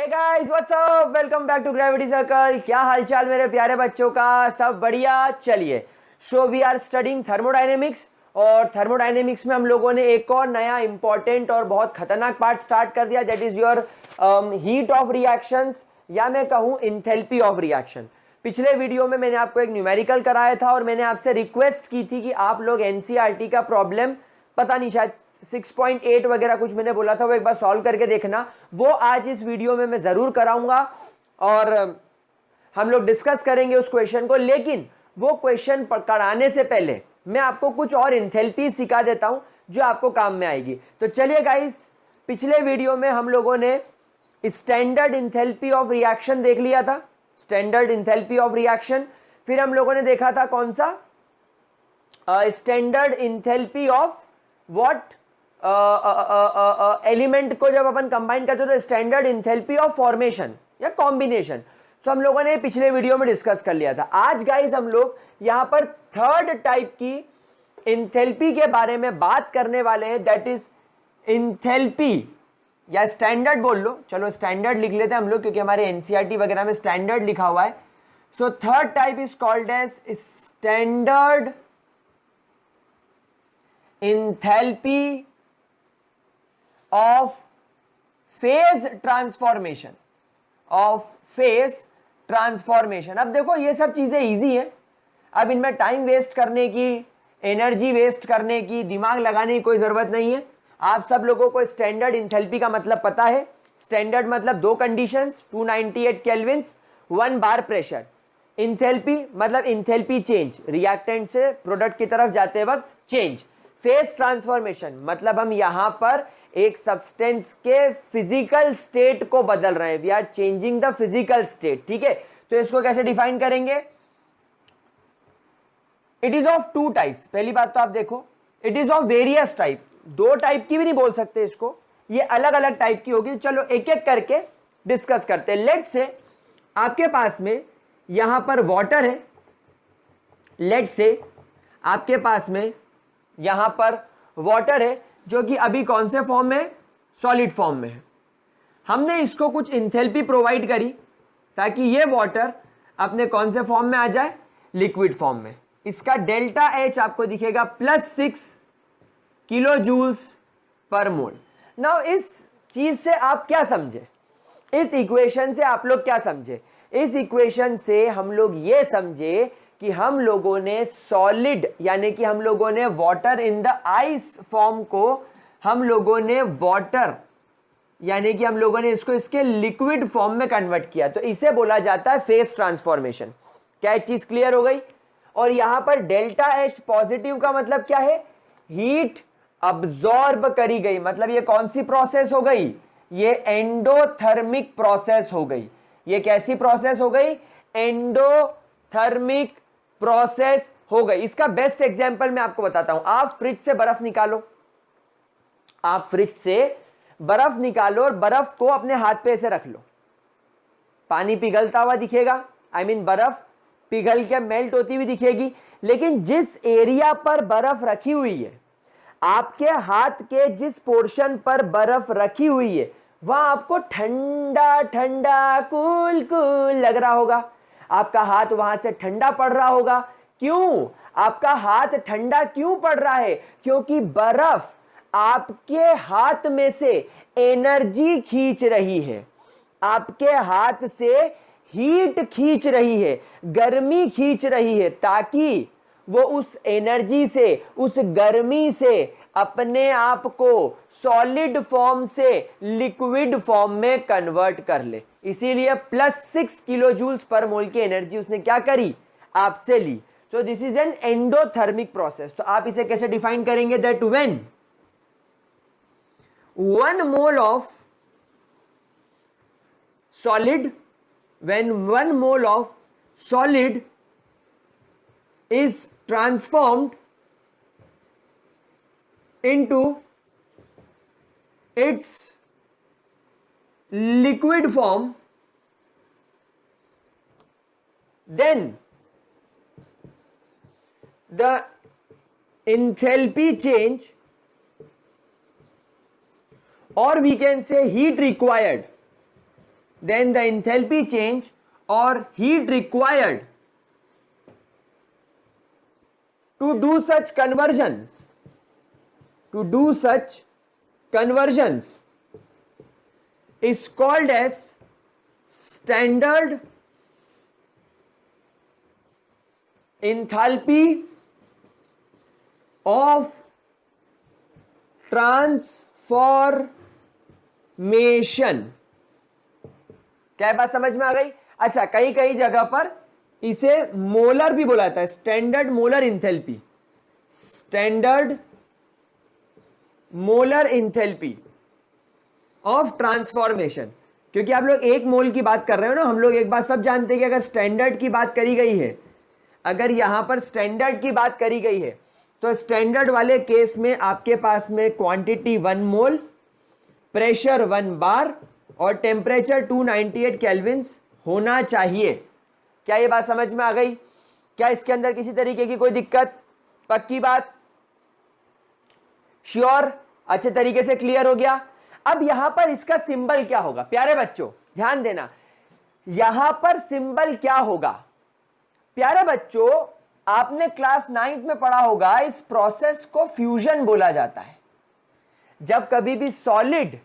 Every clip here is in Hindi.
Hey guys what's up, welcome back to gravity circle. क्या हालचाल मेरे प्यारे बच्चों का, सब बढ़िया। चलिए, so we are studying thermodynamics और थर्मोडायनेमिक्स में हम लोगों ने एक और नया इंपॉर्टेंट और बहुत खतरनाक पार्ट स्टार्ट कर दिया, that is your heat of reactions, या मैं कहूं इंथैल्पी ऑफ रिएक्शन। पिछले वीडियो में मैंने आपको एक न्यूमेरिकल कराया था और मैंने आपसे रिक्वेस्ट की थी कि आप लोग एनसीईआरटी का प्रॉब्लम, पता नहीं शायद 6.8 वगैरह कुछ मैंने बोला था, वो एक बार सॉल्व करके देखना। वो आज इस वीडियो में मैं जरूर कराऊंगा और हम लोग डिस्कस करेंगे उस क्वेश्चन को। लेकिन वो क्वेश्चन कराने से पहले मैं आपको कुछ और इंथैल्पी सिखा देता हूं जो आपको काम में आएगी। तो चलिए गाइस, पिछले वीडियो में हम लोगों ने स्टैंडर्ड इंथैल्पी ऑफ रिएक्शन देख लिया था, स्टैंडर्ड इंथैल्पी ऑफ रिएक्शन। फिर हम लोगों ने देखा था कौन सा, standard enthalpy of what, element को जब अपन कंबाइन करते हैं तो स्टैंडर्ड इंथैल्पी ऑफ फॉर्मेशन या कॉम्बिनेशन। तो हम लोगों ने पिछले वीडियो में डिस्कस कर लिया था। आज गाइस हम लोग यहां पर थर्ड टाइप की इंथैल्पी के बारे में बात करने वाले हैं, दैट इज इंथैल्पी, या स्टैंडर्ड बोल लो, चलो स्टैंडर्ड लिख लेते हैं हम लोग क्योंकि हमारे एनसीईआरटी वगैरह में स्टैंडर्ड लिखा हुआ है। So third type is called as standard enthalpy of phase transformation, of phase transformation. अब देखो ये सब चीजें इजी है, अब इनमें टाइम वेस्ट करने की, एनर्जी वेस्ट करने की, दिमाग लगाने की कोई जरूरत नहीं है। आप सब लोगों को स्टैंडर्ड इंथैल्पी का मतलब पता है। स्टैंडर्ड मतलब दो कंडीशंस, 298 केल्विन्स, 1 बार प्रेशर। इंथैल्पी मतलब इंथैल्पी चेंज, रिएक्टेंट से प्रोडक्ट की तरफ जाते वक्त चेंज। फेज ट्रांसफॉर्मेशन मतलब हम यहां पर एक सब्सटेंस के फिजिकल स्टेट को बदल रहे हैं, we are changing the physical state. ठीक है, तो इसको कैसे डिफाइन करेंगे? It is of two types. पहली बात तो आप देखो, it is of various type. दो टाइप की भी नहीं बोल सकते इसको, ये अलग अलग टाइप की होगी। चलो एक एक करके डिस्कस करते हैं। लेट से आपके पास में यहां पर वाटर है, लेट से आपके पास में यहां पर वाटर है जो कि अभी कौन से फॉर्म में है? सॉलिड फॉर्म में है। हमने इसको कुछ इंथैल्पी प्रोवाइड करी ताकि ये वाटर अपने कौन से फॉर्म में आ जाए? लिक्विड फॉर्म में। इसका डेल्टा एच आपको दिखेगा +6 किलो जूल्स पर मोल। नाउ इस चीज से आप क्या समझे? इस इक्वेशन से आप लोग क्या समझे? इस इक्वेशन से हम लोग ये समझे कि हम लोगों ने सॉलिड यानी कि हम लोगों ने water in the ice form को हम लोगों ने वाटर यानी कि हम लोगों ने इसको इसके लिक्विड फॉर्म में कन्वर्ट किया, तो इसे बोला जाता है फेज ट्रांसफॉर्मेशन। क्या एक चीज क्लियर हो गई? और यहां पर डेल्टा एच पॉजिटिव का मतलब क्या है? हीट अब्सॉर्ब करी गई, मतलब ये कौन सी प्रोसेस हो गई? ये एंडोथर्मिक प्रोसेस हो गई। ये कैसी प्रोसेस हो गई? एंडोथर्मिक प्रोसेस हो गई। इसका बेस्ट एग्जांपल मैं आपको बताता हूं। आप फ्रिज से बर्फ निकालो, आप फ्रिज से बर्फ निकालो और बर्फ को अपने हाथ पे ऐसे रख लो, पानी पिघलता हुआ दिखेगा, आई मीन बर्फ पिघल के मेल्ट होती हुई दिखेगी। लेकिन जिस एरिया पर बर्फ रखी हुई है, आपके हाथ के जिस पोर्शन पर बर्फ रखी हुई है, वहां आपको ठंडा ठंडा कूल कूल लग रहा होगा। आपका हाथ वहां से ठंडा पड़ रहा होगा। क्यों आपका हाथ ठंडा क्यों पड़ रहा है? क्योंकि बर्फ आपके हाथ में से एनर्जी खींच रही है, आपके हाथ से हीट खींच रही है, गर्मी खींच रही है, ताकि वो उस एनर्जी से, उस गर्मी से अपने आप को सॉलिड फॉर्म से लिक्विड फॉर्म में कन्वर्ट कर ले। इसीलिए +6 किलो जूल्स पर मोल की एनर्जी उसने क्या करी? आपसे ली। So this is an endothermic process. तो आप इसे कैसे डिफाइन करेंगे? That when 1 mole of solid, when 1 mole of solid is transformed into its liquid form, then the enthalpy change, or we can say heat required then the enthalpy change or heat required to do such conversions is called as standard enthalpy of transformation. क्या बात समझ में आ गई? अच्छा, कई कई जगह पर इसे मोलर भी बोला जाता है, standard molar enthalpy, standard molar enthalpy of transformation. क्योंकि आप लोग एक मोल की बात कर रहे हो ना, हम लोग एक बात सब जानते हैं कि अगर स्टैंडर्ड की बात करी गई है, अगर यहां पर स्टैंडर्ड की बात करी गई है, तो स्टैंडर्ड वाले केस में आपके पास में क्वांटिटी 1 मोल, प्रेशर 1 बार और टेम्परेचर 298 केल्विन्स होना चाहिए। क्या ये बात समझ में आ गई? क्या इसके अंदर किसी तरीके की कोई दिक्कत? पक्की बात? श्योर? अच्छे तरीके से क्लियर हो गया। अब यहां पर इसका सिंबल क्या होगा? प्यारे बच्चों ध्यान देना, यहां पर सिंबल क्या होगा? प्यारे बच्चों, आपने क्लास 9th में पढ़ा होगा, इस प्रोसेस को फ्यूजन बोला जाता है। जब कभी भी सॉलिड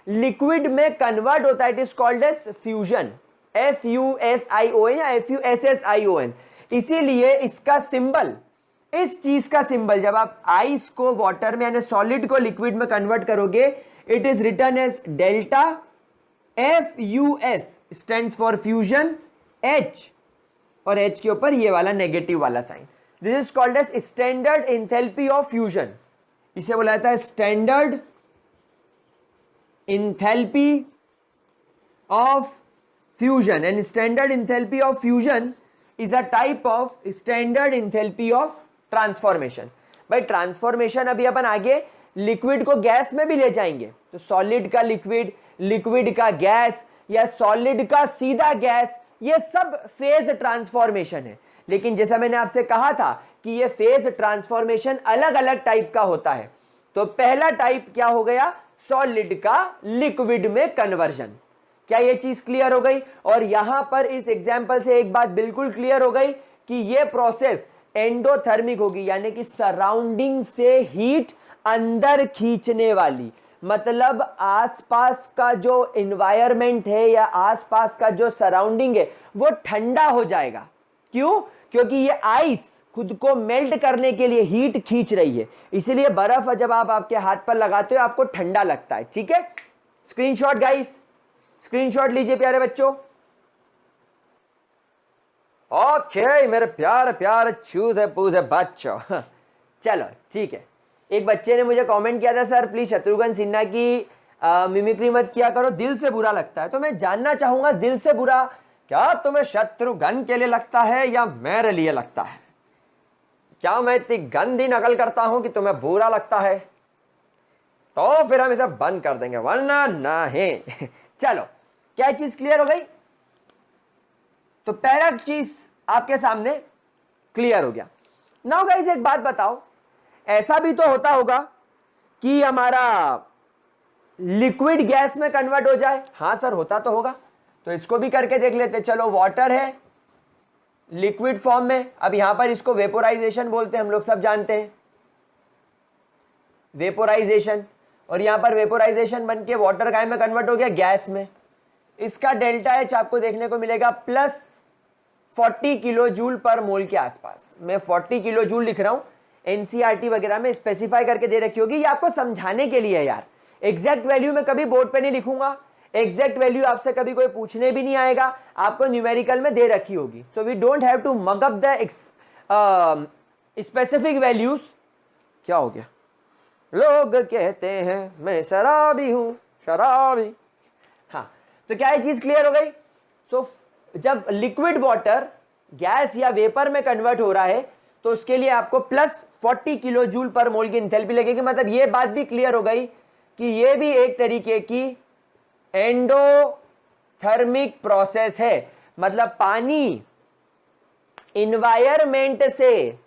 लिक्विड में कन्वर्ट होता है, it is called as fusion, FUSION या FUSSION। इसीलिए इसका सिंबल, इस चीज का सिंबल, जब आप आइस को वाटर में यानी सॉलिड को लिक्विड में कन्वर्ट करोगे, it is written as delta, FUS stands for fusion, H और H के ऊपर ये वाला नेगेटिव वाला sign. This is called as standard enthalpy of fusion. इसे बोला जाता है standard enthalpy of fusion. And standard enthalpy of fusion is a type of standard enthalpy of transformation. भाई ट्रांसफॉर्मेशन अभी अपन आगे लिक्विड को गैस में भी ले जाएंगे, तो सॉलिड का लिक्विड, लिक्विड का गैस या सॉलिड का सीधा गैस, ये सब फेज ट्रांसफॉर्मेशन है। लेकिन जैसा मैंने आपसे कहा था कि ये फेज ट्रांसफॉर्मेशन अलग अलग टाइप का होता है। तो पहला टाइप क्या हो गया? सॉलिड का लिक्विड में कन्वर्जन। क्या ये चीज क्लियर हो गई? और यहां पर इस एग्जांपल से एक बात बिल्कुल क्लियर हो गई कि ये प्रोसेस एंडोथर्मिक होगी, यानी कि सराउंडिंग से हीट अंदर खींचने वाली। मतलब आसपास का जो एनवायरनमेंट है या आसपास का जो सराउंडिंग है वो ठंडा हो जाएगा। क्यों? क्योंकि ये आइस खुद को मेल्ट करने के लिए हीट खींच रही है, इसीलिए बर्फ जब आप आपके हाथ पर लगाते हो आपको ठंडा लगता है। ठीक है, स्क्रीनशॉट गाइस, स्क्रीनशॉट लीजिए प्यारे बच्चों। ओके मेरे प्यारे प्यारे चूजे पूजे बच्चों, चलो ठीक है। एक बच्चे ने मुझे कमेंट किया था, सर प्लीज शत्रुघ्न सिन्हा की मिमिक्री मत किया करो, दिल से बुरा लगता है। तो मैं जानना चाहूंगा, दिल से बुरा क्या तुम्हें शत्रुघ्न के लिए लगता है या मेरे लिए लगता है? क्या मैं इतनी गंदी नकल करता हूं कि तुम्हें बुरा लगता है? तो फिर हम इसे बंद कर देंगे, वरना नहीं। चलो, क्या चीज क्लियर हो गई? तो पहला चीज आपके सामने क्लियर हो गया। नाउ गाइस एक बात बताओ, ऐसा भी तो होता होगा कि हमारा लिक्विड गैस में कन्वर्ट हो जाए? हाँ सर, होता तो होगा। तो इसको भी करके देख लेते। चलो, वाटर है लिक्विड फॉर्म में, अब यहां पर इसको वेपोराइजेशन बोलते हैं, हम लोग सब जानते हैं वेपोराइजेशन। और यहां पर वेपोराइजेशन बन के वाटर काय में कन्वर्ट हो गया? गैस में। इसका डेल्टा एच आपको देखने को मिलेगा प्लस 40 किलो जूल पर मोल के आसपास। मैं 40 किलो जूल लिख रहा हूं, एनसीईआरटी वगैरह में स्पेसिफाई करके दे रखी होगी, ये आपको समझाने के लिए है यार। एग्जैक्ट वैल्यू मैं कभी बोर्ड पे नहीं लिखूंगा, एग्जैक्ट वैल्यू आपसे कभी कोई पूछने भी नहीं आएगा, आपको न्यूमेरिकल में दे रखी होगी। So we don't have to mug up the specific values. क्या हो गया? लोग कहते हैं मैं शराबी हूं, शराबी। हाँ, तो क्या ये चीज क्लियर हो गई? तो जब लिक्विड वाटर गैस या वेपर में कन्वर्ट हो रहा है तो उसके लिए आपको प्लस 40 किलो जूल पर मोल की एंथैल्पी लगेगी। मतलब ये बात भी क्लियर हो गई कि ये भी एक तरीके की एंडोथर्मिक प्रोसेस है। मतलब पानी इन्वायरमेंट से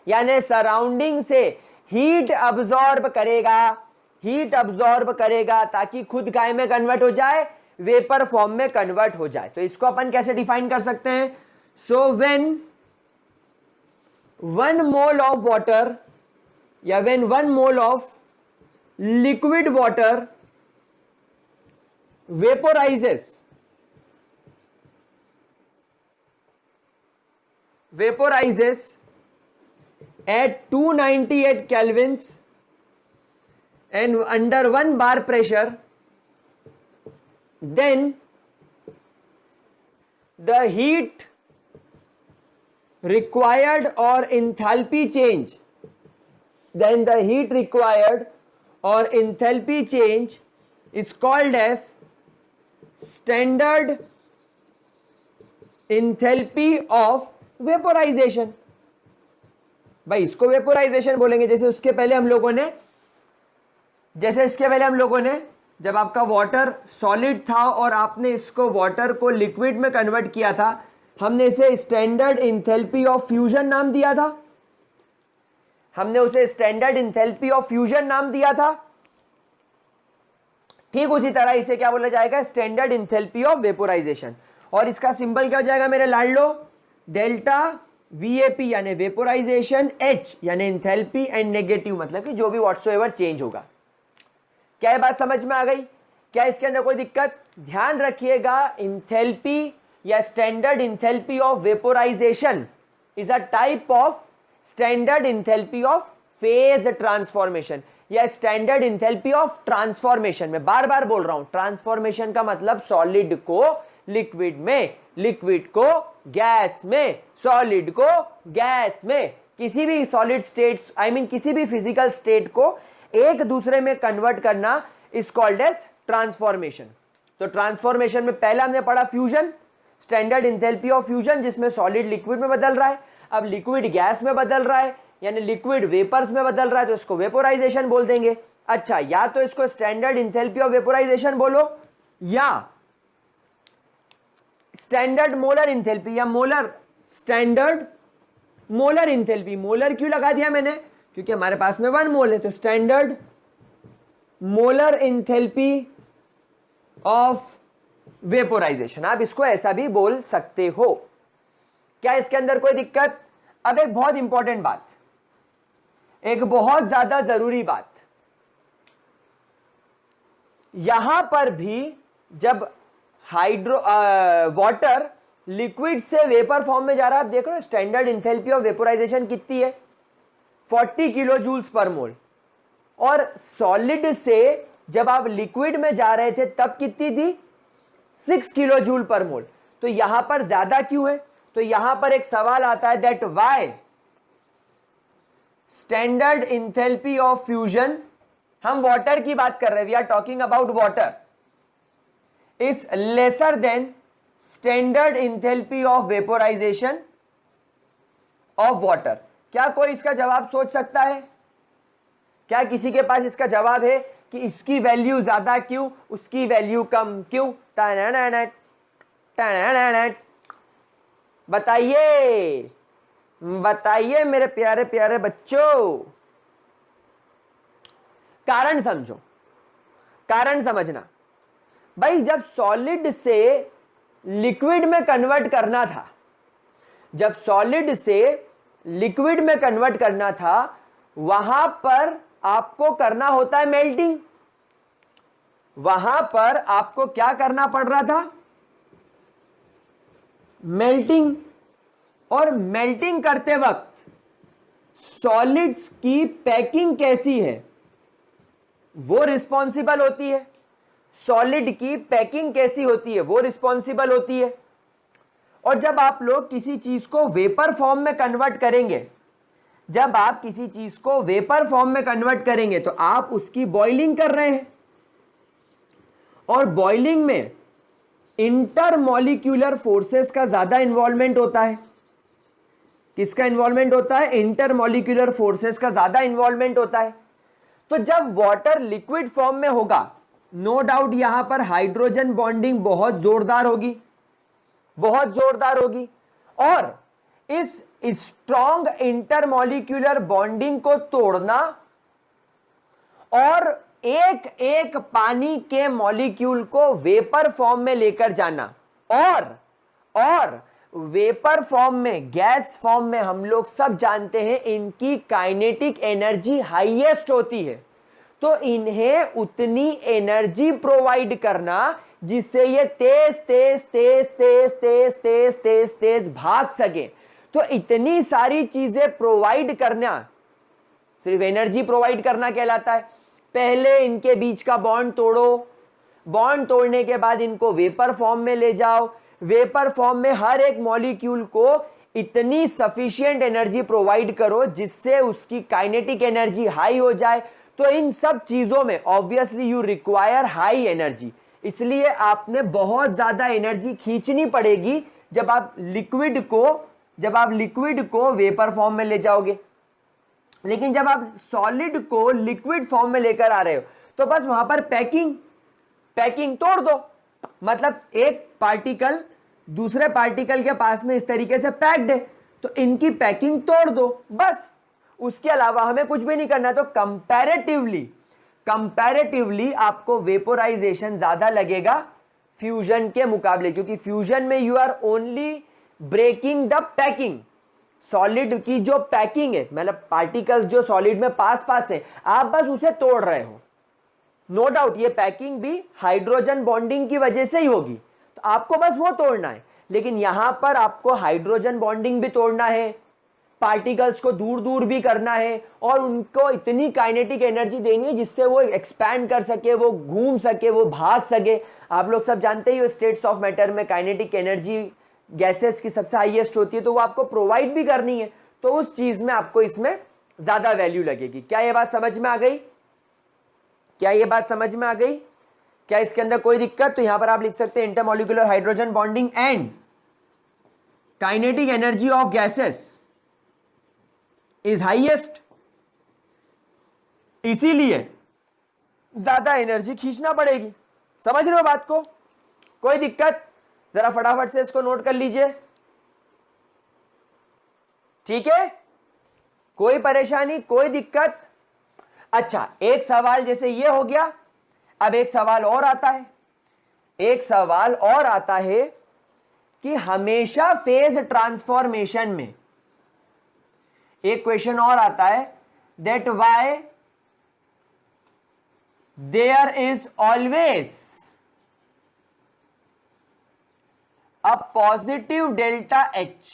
यानी सराउंडिंग से हीट अब्सॉर्ब करेगा, हीट अब्सॉर्ब करेगा ताकि खुद काय में कन्वर्ट हो जाए? वेपर फॉर्म में कन्वर्ट हो जाए। तो इसको अपन कैसे डिफाइन कर सकते हैं? So when 1 mole of water या when 1 mole of liquid water vaporizes at 298 kelvins and under 1 bar pressure, then the heat required or enthalpy change is called as standard enthalpy of vaporisation. भाई इसको वेपोराइजेशन बोलेंगे। जैसे इसके पहले हम लोगों ने जब आपका वाटर सॉलिड था और आपने इसको वाटर को लिक्विड में कन्वर्ट किया था, हमने इसे स्टैंडर्ड इंथैल्पी ऑफ फ्यूजन नाम दिया था। ठीक उसी तरह इसे क्या बोला जाएगा? Standard enthalpy of vaporisation. और इसका सिंबल क्या हो जाएगा मेरे लाडलो? डेल्टा VAP यानी वेपोराइजेशन, H यानी इंथैल्पी एंड नेगेटिव मतलब कि जो भी व्हाटसोएवर चेंज होगा। क्या ये बात समझ में आ गई? क्या इसके अंदर कोई दिक्कत? ध्यान रखिएगा, इंथैल्पी या standard enthalpy of vaporisation is a type of standard enthalpy of phase transformation या स्टैंडर्ड इंथैल्पी ऑफ ट्रांसफॉर्मेशन। मैं बार बार बोल रहा हूं, ट्रांसफॉर्मेशन का मतलब सॉलिड को लिक्विड में, लिक्विड को गैस में, सॉलिड को गैस में, किसी भी सॉलिड स्टेट्स किसी भी फिजिकल स्टेट को एक दूसरे में कन्वर्ट करना इज कॉल्ड एज ट्रांसफॉर्मेशन। तो ट्रांसफॉर्मेशन में पहला हमने पढ़ा fusion, standard enthalpy of fusion, जिसमें सॉलिड लिक्विड में बदल रहा है। अब लिक्विड गैस में बदल रहा है यानी लिक्विड वेपर्स में बदल रहा है, तो इसको वेपोराइजेशन बोल देंगे। अच्छा, या तो इसको स्टैंडर्ड इंथैल्पी ऑफ वेपोराइजेशन बोलो या स्टैंडर्ड मोलर इंथैल्पी या स्टैंडर्ड मोलर इंथैल्पी। मोलर क्यों लगा दिया मैंने? क्योंकि हमारे पास में 1 मोल है, तो standard molar enthalpy of vaporisation. आप इसको ऐसा भी बोल सकते हो। क्या इसके अंदर कोई दिक्कत? अब एक बहुत इंपॉर्टेंट बात, एक बहुत ज्यादा जरूरी बात, यहां पर भी जब वाटर लिक्विड से वेपर फॉर्म में जा रहा है, आप देख रहे हो स्टैंडर्ड इंथैल्पी ऑफ वेपोराइजेशन कितनी है? 40 किलो जूल्स पर मोल। और सॉलिड से जब आप लिक्विड में जा रहे थे तब कितनी थी? 6 किलो जूल पर मोल। तो यहां पर ज्यादा क्यों है? तो यहां पर एक सवाल आता है, that why standard enthalpy of fusion, हम वाटर की बात कर रहे हैं, we are talking about water, is lesser than standard enthalpy of vaporization of water. क्या कोई इसका जवाब सोच सकता है? क्या किसी के पास इसका जवाब है कि इसकी वैल्यू ज्यादा क्यों, उसकी वैल्यू कम क्यों? बताइए, बताइए मेरे प्यारे प्यारे बच्चों, कारण समझो, कारण समझना। भाई जब सॉलिड से लिक्विड में कन्वर्ट करना था, जब सॉलिड से लिक्विड में कन्वर्ट करना था, वहां पर आपको करना होता है मेल्टिंग। वहां पर आपको क्या करना पड़ रहा था? मेल्टिंग। और मेल्टिंग करते वक्त सॉलिड्स की पैकिंग कैसी है वो रिस्पॉन्सिबल होती है। सॉलिड की पैकिंग कैसी होती है वो रिस्पॉन्सिबल होती है। और जब आप लोग किसी चीज को वेपर फॉर्म में कन्वर्ट करेंगे, जब आप किसी चीज को वेपर फॉर्म में कन्वर्ट करेंगे तो आप उसकी बॉइलिंग कर रहे हैं। और बॉइलिंग में इंटरमॉलिक्यूलर फोर्सेस का ज्यादा इन्वॉल्वमेंट होता है। किसका इन्वॉल्वमेंट होता है? इंटरमॉलिक्यूलर फोर्सेस का ज्यादा इन्वॉल्वमेंट होता है। तो जब वाटर लिक्विड फॉर्म में होगा, नो डाउट यहां पर हाइड्रोजन बॉन्डिंग बहुत जोरदार होगी, बहुत जोरदार होगी। और इस स्ट्रॉन्ग इंटरमॉलिक्यूलर बॉन्डिंग को तोड़ना और एक एक पानी के मॉलिक्यूल को वेपर फॉर्म में लेकर जाना, और वेपर फॉर्म में, गैस फॉर्म में हम लोग सब जानते हैं इनकी काइनेटिक एनर्जी हाईएस्ट होती है। तो इन्हें उतनी एनर्जी प्रोवाइड करना जिससे ये तेज तेज तेज तेज तेज तेज तेज तेज भाग सके। तो इतनी सारी चीजें प्रोवाइड करना सिर्फ एनर्जी प्रोवाइड करना कहलाता है। पहले इनके बीच का बॉन्ड तोड़ो, बॉन्ड तोड़ने के बाद इनको वेपर फॉर्म में ले जाओ, वेपर फॉर्म में हर एक मॉलिक्यूल को इतनी सफिशिएंट एनर्जी प्रोवाइड करो जिससे उसकी काइनेटिक एनर्जी हाई हो जाए। तो इन सब चीजों में obviously you require high energy, इसलिए आपने बहुत ज्यादा एनर्जी खींचनी पड़ेगी जब आप लिक्विड को वेपर फॉर्म में ले जाओगे। लेकिन जब आप सॉलिड को लिक्विड फॉर्म में लेकर आ रहे हो तो बस वहां पर पैकिंग तोड़ दो। मतलब एक पार्टिकल दूसरे पार्टिकल के पास में इस तरीके से पैक्ड है, तो इनकी पैकिंग तोड़ दो बस, उसके अलावा हमें कुछ भी नहीं करना। तो कंपैरेटिवली आपको वेपोराइजेशन ज्यादा लगेगा फ्यूजन के मुकाबले, क्योंकि फ्यूजन में you are only breaking the packing. Solid की जो पैकिंग है, मतलब पार्टिकल्स जो सॉलिड में पास है, आप बस उसे तोड़ रहे हो। नो डाउट ये पैकिंग भी हाइड्रोजन बॉन्डिंग की वजह से ही होगी, तो आपको बस वो तोड़ना है। लेकिन यहां पर आपको हाइड्रोजन बॉन्डिंग भी तोड़ना है, पार्टिकल्स को दूर दूर भी करना है, और उनको इतनी काइनेटिक एनर्जी देनी है जिससे वो एक्सपैंड कर सके, वो घूम सके, वो भाग सके। आप लोग सब जानते ही हो स्टेट्स ऑफ मैटर में काइनेटिक एनर्जी गैसेस की सबसे हाईएस्ट होती है, तो वो आपको प्रोवाइड भी करनी है। तो उस चीज में आपको इसमें ज्यादा वैल्यू लगेगी। क्या ये बात समझ में आ गई? क्या इसके अंदर कोई दिक्कत? तो यहां पर आप लिख सकते हैं intermolecular hydrogen bonding and kinetic energy of gases is highest, इसीलिए ज्यादा एनर्जी खींचना पड़ेगी। समझ रहे हो बात को? कोई दिक्कत? जरा फटाफट से इसको नोट कर लीजिए, ठीक है? कोई परेशानी, कोई दिक्कत? अच्छा, एक सवाल जैसे ये हो गया, अब एक सवाल और आता है कि हमेशा फेज ट्रांसफॉर्मेशन में एक क्वेश्चन और आता है, that why there is always a positive delta h.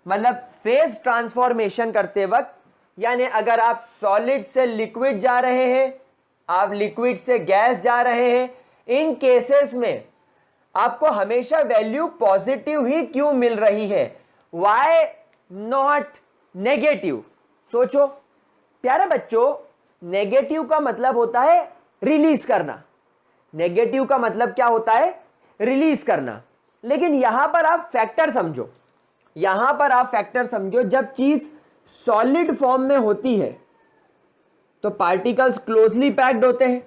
मतलब फेज ट्रांसफॉर्मेशन करते वक्त, यानी अगर आप सॉलिड से लिक्विड जा रहे हैं, आप लिक्विड से गैस जा रहे हैं, इन केसेस में आपको हमेशा वैल्यू पॉजिटिव ही क्यों मिल रही है? Why not negative? सोचो प्यारे बच्चों, नेगेटिव का मतलब होता है रिलीज करना। नेगेटिव का मतलब क्या होता है? रिलीज करना। लेकिन यहां पर आप फैक्टर समझो, जब चीज सॉलिड फॉर्म में होती है तो पार्टिकल्स क्लोजली पैक्ड होते हैं।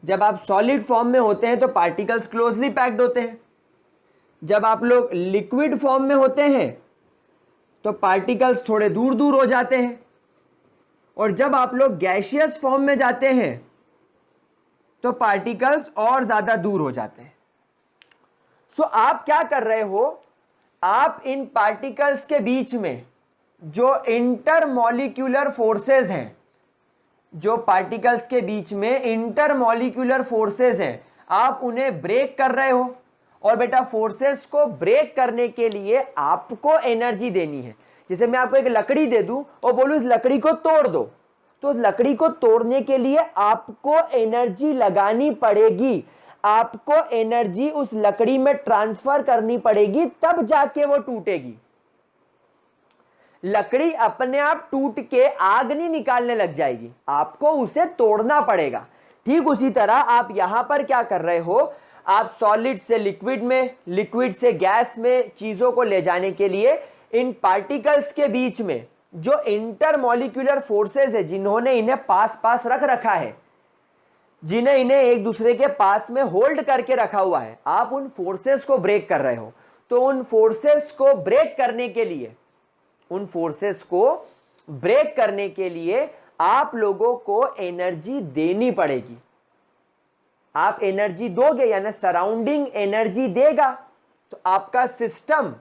जब आप सॉलिड फॉर्म में होते हैं तो पार्टिकल्स क्लोजली पैक्ड होते हैं। जब आप लोग लिक्विड फॉर्म में होते हैं तो पार्टिकल्स थोड़े दूर दूर हो जाते हैं, और जब आप लोग गैसियस फॉर्म में जाते हैं तो पार्टिकल्स और ज्यादा दूर हो जाते हैं। सो आप क्या कर रहे हो? आप इन पार्टिकल्स के बीच में जो इंटरमॉलिक्यूलर फोर्सेस हैं, आप उन्हें ब्रेक कर रहे हो। और बेटा फोर्सेस को ब्रेक करने के लिए आपको एनर्जी देनी है। जैसे मैं आपको एक लकड़ी दे दूं और बोलूं इस लकड़ी को तोड़ दो, तो लकड़ी को तोड़ने के लिए आपको एनर्जी लगानी पड़ेगी, आपको एनर्जी उस लकड़ी में ट्रांसफर करनी पड़ेगी, तब जाके वो टूटेगी। लकड़ी अपने आप टूट के आग नहीं निकालने लग जाएगी, आपको उसे तोड़ना पड़ेगा। ठीक उसी तरह आप यहां पर क्या कर रहे हो? आप सॉलिड से लिक्विड में, लिक्विड से गैस में चीजों को ले जाने के लिए इन पार्टिकल्स के बीच में जो इंटरमॉलिक्यूलर फोर्सेस है, जिन्होंने इन्हें पास रख रखा है, जिन्हें इन्हें एक दूसरे के पास में होल्ड करके रखा हुआ है, आप उन फोर्सेस को ब्रेक कर रहे हो। तो उन फोर्सेस को ब्रेक करने के लिए आप लोगों को एनर्जी देनी पड़ेगी। आप एनर्जी दोगे यानी सराउंडिंग एनर्जी देगा, तो आपका सिस्टम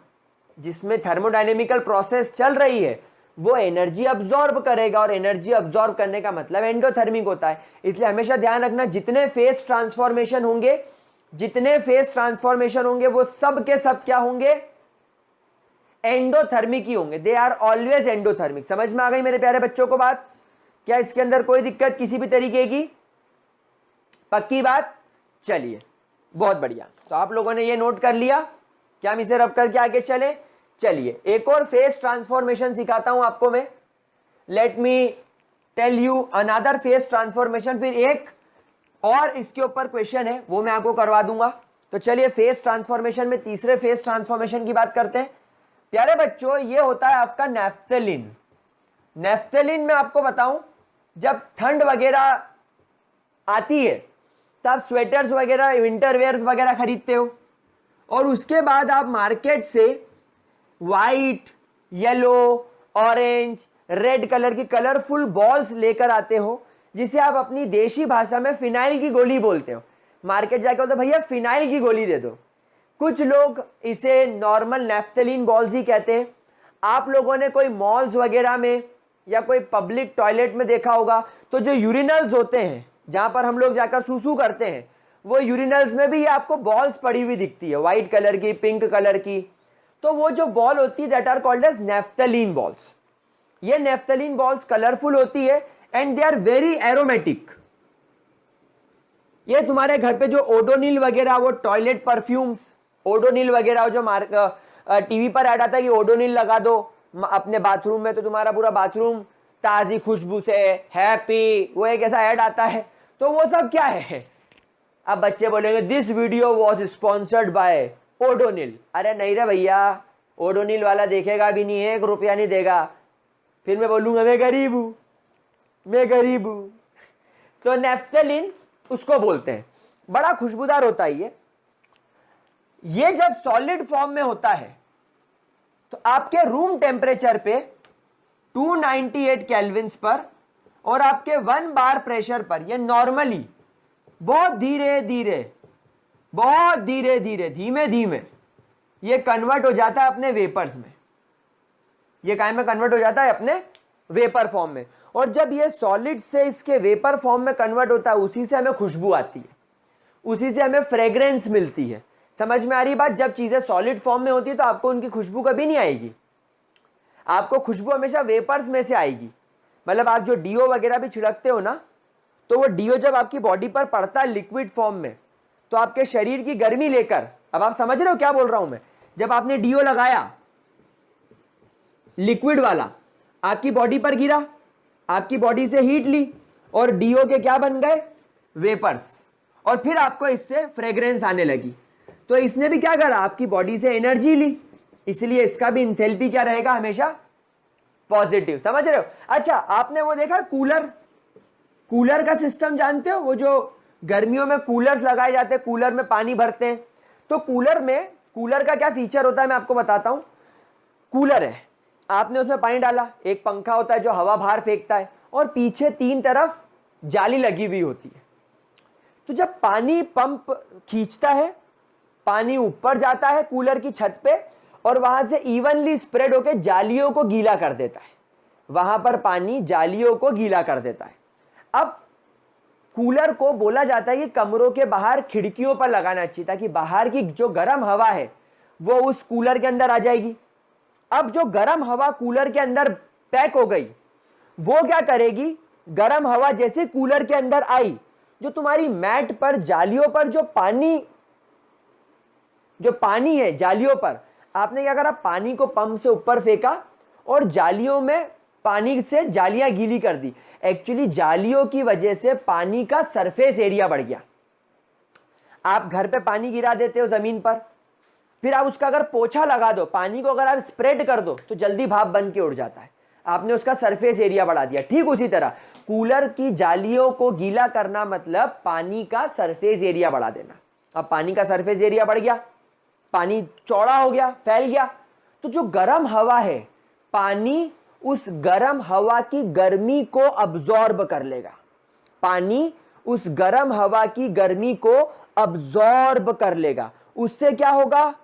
जिसमें थर्मोडायनेमिकल प्रोसेस चल रही है वो एनर्जी अब्सॉर्ब करेगा, और एनर्जी अब्सॉर्ब करने का मतलब एंडोथर्मिक होता है। इसलिए हमेशा ध्यान रखना, जितने फेस ट्रांसफॉर्मेशन होंगे वो सब के सब क्या होंगे, एंडोथर्मिक ही होंगे। They are always endothermic. समझ में आ गई मेरे प्यारे बच्चों को बात? क्या इसके अंदर कोई दिक्कत किसी भी तरीके की? पक्की बात? चलिए बहुत बढ़िया। तो आप लोगों ने ये नोट कर लिया, क्या हम इसे रब करके आगे चले? चलिए एक और फेस ट्रांसफॉर्मेशन सिखाता हूं आपको मैं। Let me tell you another phase transformation. फिर एक और इसके ऊपर क्वेश्चन है वो मैं आपको करवा दूंगा। तो चलिए फेस ट्रांसफॉर्मेशन में तीसरे फेस ट्रांसफॉर्मेशन की बात करते हैं। प्यारे बच्चों, ये होता है आपका नैफ्थलीन। नैफ्थलीन में आपको बताऊं, जब ठंड वगैरह आती है तब स्वेटर्स वगैरह, विंटर वेयर्स वगैरह खरीदते हो, और उसके बाद आप मार्केट से white, yellow, orange, red colour की कलरफुल बॉल्स लेकर आते हो, जिसे आप अपनी देशी भाषा में फिनाइल की गोली बोलते हो। मार्केट जाके बोलते भैया फिनाइल की गोली दे दो। कुछ लोग इसे नॉर्मल नैफ्थलीन बॉल्स ही कहते हैं। आप लोगों ने कोई मॉल्स वगैरह में या कोई पब्लिक टॉयलेट में देखा होगा, तो जो यूरिनल्स होते हैं जहां पर हम लोग जाकर सूसू करते हैं, वो यूरिनल्स में भी ये आपको बॉल्स पड़ी हुई दिखती है, व्हाइट कलर की, पिंक कलर की। तो वो जो बॉल होती है that are called as naphthalene balls. ये नैफ्थलीन बॉल्स कलरफुल होती है and they are very aromatic. ये तुम्हारे घर पे जो ओडोनिल वगैरह, वो टॉयलेट परफ्यूम्स, ओडोनिल वगैरह जो टीवी पर ऐड आता है कि ओडोनिल लगा दो अपने बाथरूम में, तो तुम्हारा पूरा बाथरूम ताजी खुशबू से हैप्पी, वो एक ऐसा ऐड आता है। तो वो सब क्या है? अब बच्चे बोलेंगे this video was sponsored by Odonil. अरे नहीं रे भैया, ओडोनिल वाला देखेगा भी नहीं, 1 रुपया नहीं देगा। फिर मैं बोलूंगा मैं गरीब हूं। तो नैफ्थलीन उसको बोलते हैं, बड़ा खुशबूदार होता है ये जब सॉलिड फॉर्म में होता है तो आपके रूम टेम्परेचर पे 298 केल्विन्स पर और आपके 1 बार प्रेशर पर ये नॉर्मली बहुत धीरे धीमे ये कन्वर्ट हो जाता है अपने वेपर्स में। ये काय में कन्वर्ट हो जाता है? अपने वेपर फॉर्म में। और जब ये सॉलिड से इसके वेपर फॉर्म में कन्वर्ट होता है, उसी से हमें खुशबू आती है, उसी से हमें फ्रेग्रेंस मिलती है। समझ में आ रही बात? जब चीजें सॉलिड फॉर्म में होती है तो आपको उनकी खुशबू कभी नहीं आएगी, आपको खुशबू हमेशा वेपर्स में से आएगी। मतलब आप जो डीओ वगैरह भी छिड़कते हो ना, तो वो डीओ जब आपकी बॉडी पर पड़ता है लिक्विड फॉर्म में, तो आपके शरीर की गर्मी लेकर, अब आप समझ रहे हो क्या बोल रहा हूं मैं? जब आपने डीओ लगाया लिक्विड वाला, आपकी बॉडी पर गिरा, आपकी बॉडी से हीट ली और डीओ के क्या बन गए? वेपर्स। और फिर आपको इससे फ्रेग्रेंस आने लगी। तो इसने भी क्या करा? आपकी बॉडी से एनर्जी ली, इसलिए इसका भी इंथैल्पी क्या रहेगा? हमेशा पॉजिटिव। समझ रहे हो? अच्छा, आपने वो देखा कूलर का सिस्टम जानते हो? वो जो गर्मियों में कूलर्स लगाए जाते हैं, कूलर में पानी भरते हैं। तो कूलर का क्या फीचर होता है मैं आपको बताता हूं। कूलर है, आपने उसमें पानी डाला, एक पंखा होता है जो हवा बाहर फेंकता है, और पीछे 3 तरफ जाली लगी हुई होती है। तो जब पानी पंप खींचता है, पानी ऊपर जाता है कूलर की छत पे, और वहां से इवनली स्प्रेड होकर जालियों को गीला कर देता है। वहां पर पानी जालियों को गीला कर देता है। अब कूलर को बोला जाता है कि कमरों के बाहर खिड़कियों पर लगाना चाहिए, ताकि बाहर की जो गर्म हवा है वो उस कूलर के अंदर आ जाएगी। अब जो गर्म हवा कूलर के अंदर पैक हो गई, वो क्या करेगी? गर्म हवा जैसे कूलर के अंदर आई, जो तुम्हारी मैट पर, जालियों पर जो पानी है जालियों पर, आपने क्या करा? पानी को पंप से ऊपर फेंका और जालियों में पानी से जालियां गीली कर दी। एक्चुअली जालियों की वजह से पानी का सरफेस एरिया बढ़ गया। आप घर पे पानी गिरा देते हो जमीन पर, फिर आप उसका अगर पोछा लगा दो, पानी को अगर आप स्प्रेड कर दो, तो जल्दी भाप बन के उड़ जाता है। आपने उसका सरफेस एरिया बढ़ा दिया। ठीक उसी तरह कूलर की जालियों को गीला करना मतलब पानी का सरफेस एरिया बढ़ा देना। अब पानी का सरफेस एरिया बढ़ गया, पानी चौड़ा हो गया, फैल गया, तो जो गर्म हवा है पानी उस गर्म हवा की गर्मी को अब्जॉर्ब कर लेगा। पानी उस गर्म हवा की गर्मी को अब्जॉर्ब कर लेगा। उससे क्या होगा?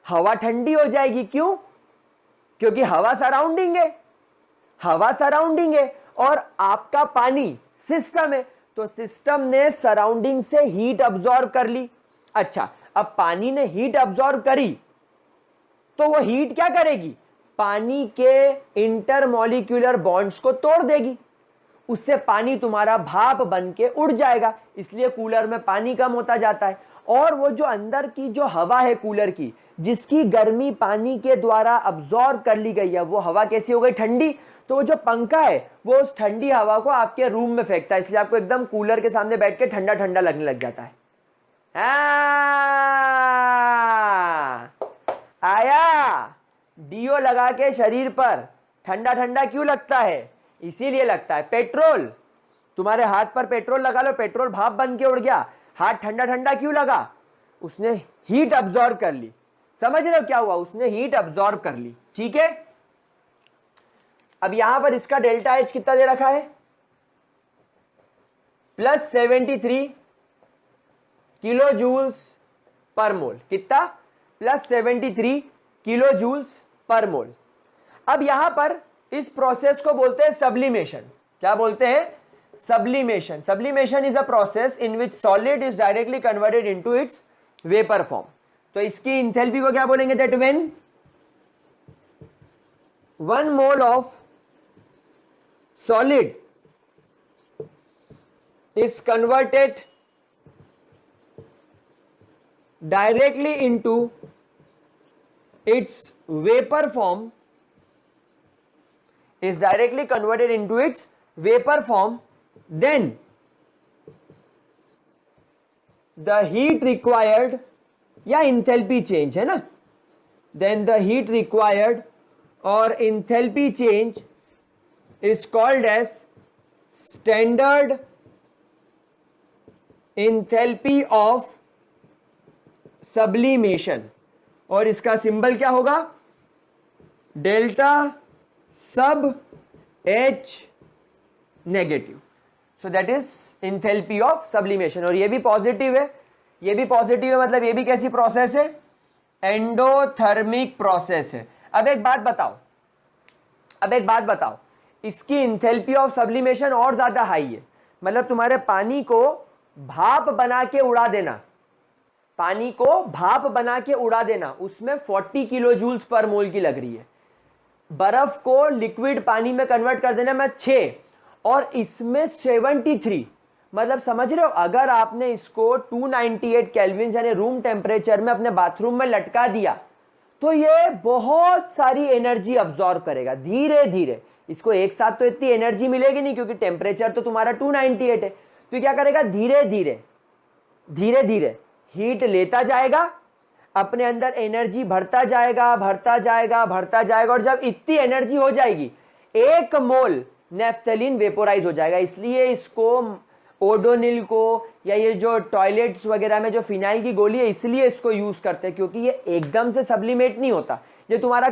हवा ठंडी हो जाएगी। क्यों? क्योंकि हवा सराउंडिंग है, हवा सराउंडिंग है और आपका पानी सिस्टम है, तो सिस्टम ने सराउंडिंग से हीट अब्जॉर्ब कर ली। अच्छा, अब पानी ने हीट अब्जॉर्ब करी तो वो हीट क्या करेगी? पानी के इंटरमॉलिक्यूलर बॉन्ड्स को तोड़ देगी। उससे पानी तुम्हारा भाप बन के उड़ जाएगा, इसलिए कूलर में पानी कम होता जाता है। और वो जो अंदर की जो हवा है कूलर की, जिसकी गर्मी पानी के द्वारा अब्जॉर्ब कर ली गई है, वो हवा कैसी हो गई? ठंडी। तो वो जो पंखा है वो उस ठंडी हवा को आपके रूम में फेंकता है, इसलिए आपको एकदम कूलर के सामने बैठ के ठंडा ठंडा लगने लग जाता है। आया? डीओ लगा के शरीर पर ठंडा ठंडा क्यों लगता है? इसीलिए लगता है। पेट्रोल, तुम्हारे हाथ पर पेट्रोल लगा लो, पेट्रोल भाप बन के उड़ गया, हाथ ठंडा ठंडा क्यों लगा? उसने हीट अब्जॉर्ब कर ली। समझ रहे हो क्या हुआ? उसने हीट अब्जॉर्ब कर ली। ठीक है, अब यहां पर इसका डेल्टा एच कितना दे रखा है? +73 किलो जूल्स पर मोल। कितना? +73 किलो जूल्स पर मोल। अब यहां पर इस प्रोसेस को बोलते हैं सब्लिमेशन। क्या बोलते हैं? Sublimation. Sublimation is a process in which solid is directly converted into its vapour form. तो इसकी इंथैल्पी को क्या बोलेंगे? That when 1 mole of solid is converted directly into its vapor form, is directly converted into its vapor form, then the heat required, या enthalpy change है ना, then the heat required or enthalpy change is called as standard enthalpy of sublimation, और इसका सिंबल क्या होगा? डेल्टा सब H negative. So that is enthalpy of sublimation. और ये भी पॉजिटिव है, ये भी पॉजिटिव है, मतलब ये भी कैसी प्रोसेस है? एंडोथर्मिक प्रोसेस है। अब एक बात बताओ, इसकी इंथैल्पी ऑफ सब्लिमेशन और ज्यादा हाई है, मतलब तुम्हारे पानी को भाप बना के उड़ा देना, पानी को भाप बना के उड़ा देना, उसमें 40 किलो जूल्स पर मोल की लग रही है। बर्फ को लिक्विड पानी में कन्वर्ट कर देना में 6 और इसमें 73, मतलब समझ रहे हो? अगर आपने इसको 298 केल्विन यानी रूम टेम्परेचर में अपने बाथरूम में लटका दिया तो ये बहुत सारी एनर्जी अब्सॉर्ब करेगा धीरे धीरे। इसको एक साथ तो इतनी एनर्जी मिलेगी नहीं, क्योंकि टेम्परेचर तो तुम्हारा 298 है। तो क्या करेगा? धीरे धीरे हीट लेता जाएगा, अपने अंदर एनर्जी भरता जाएगा, और जब इतनी एनर्जी हो जाएगी 1 मोल नेफ्थलीन वेपोराइज हो जाएगा। इसलिए इसको ओडोनिल को, या ये जो टॉयलेट्स वगैरह में जो फिनाइल की गोली है, इसलिए इसको यूज करते हैं, क्योंकि ये एकदम से सब्लिमेट नहीं होता। जो तुम्हारा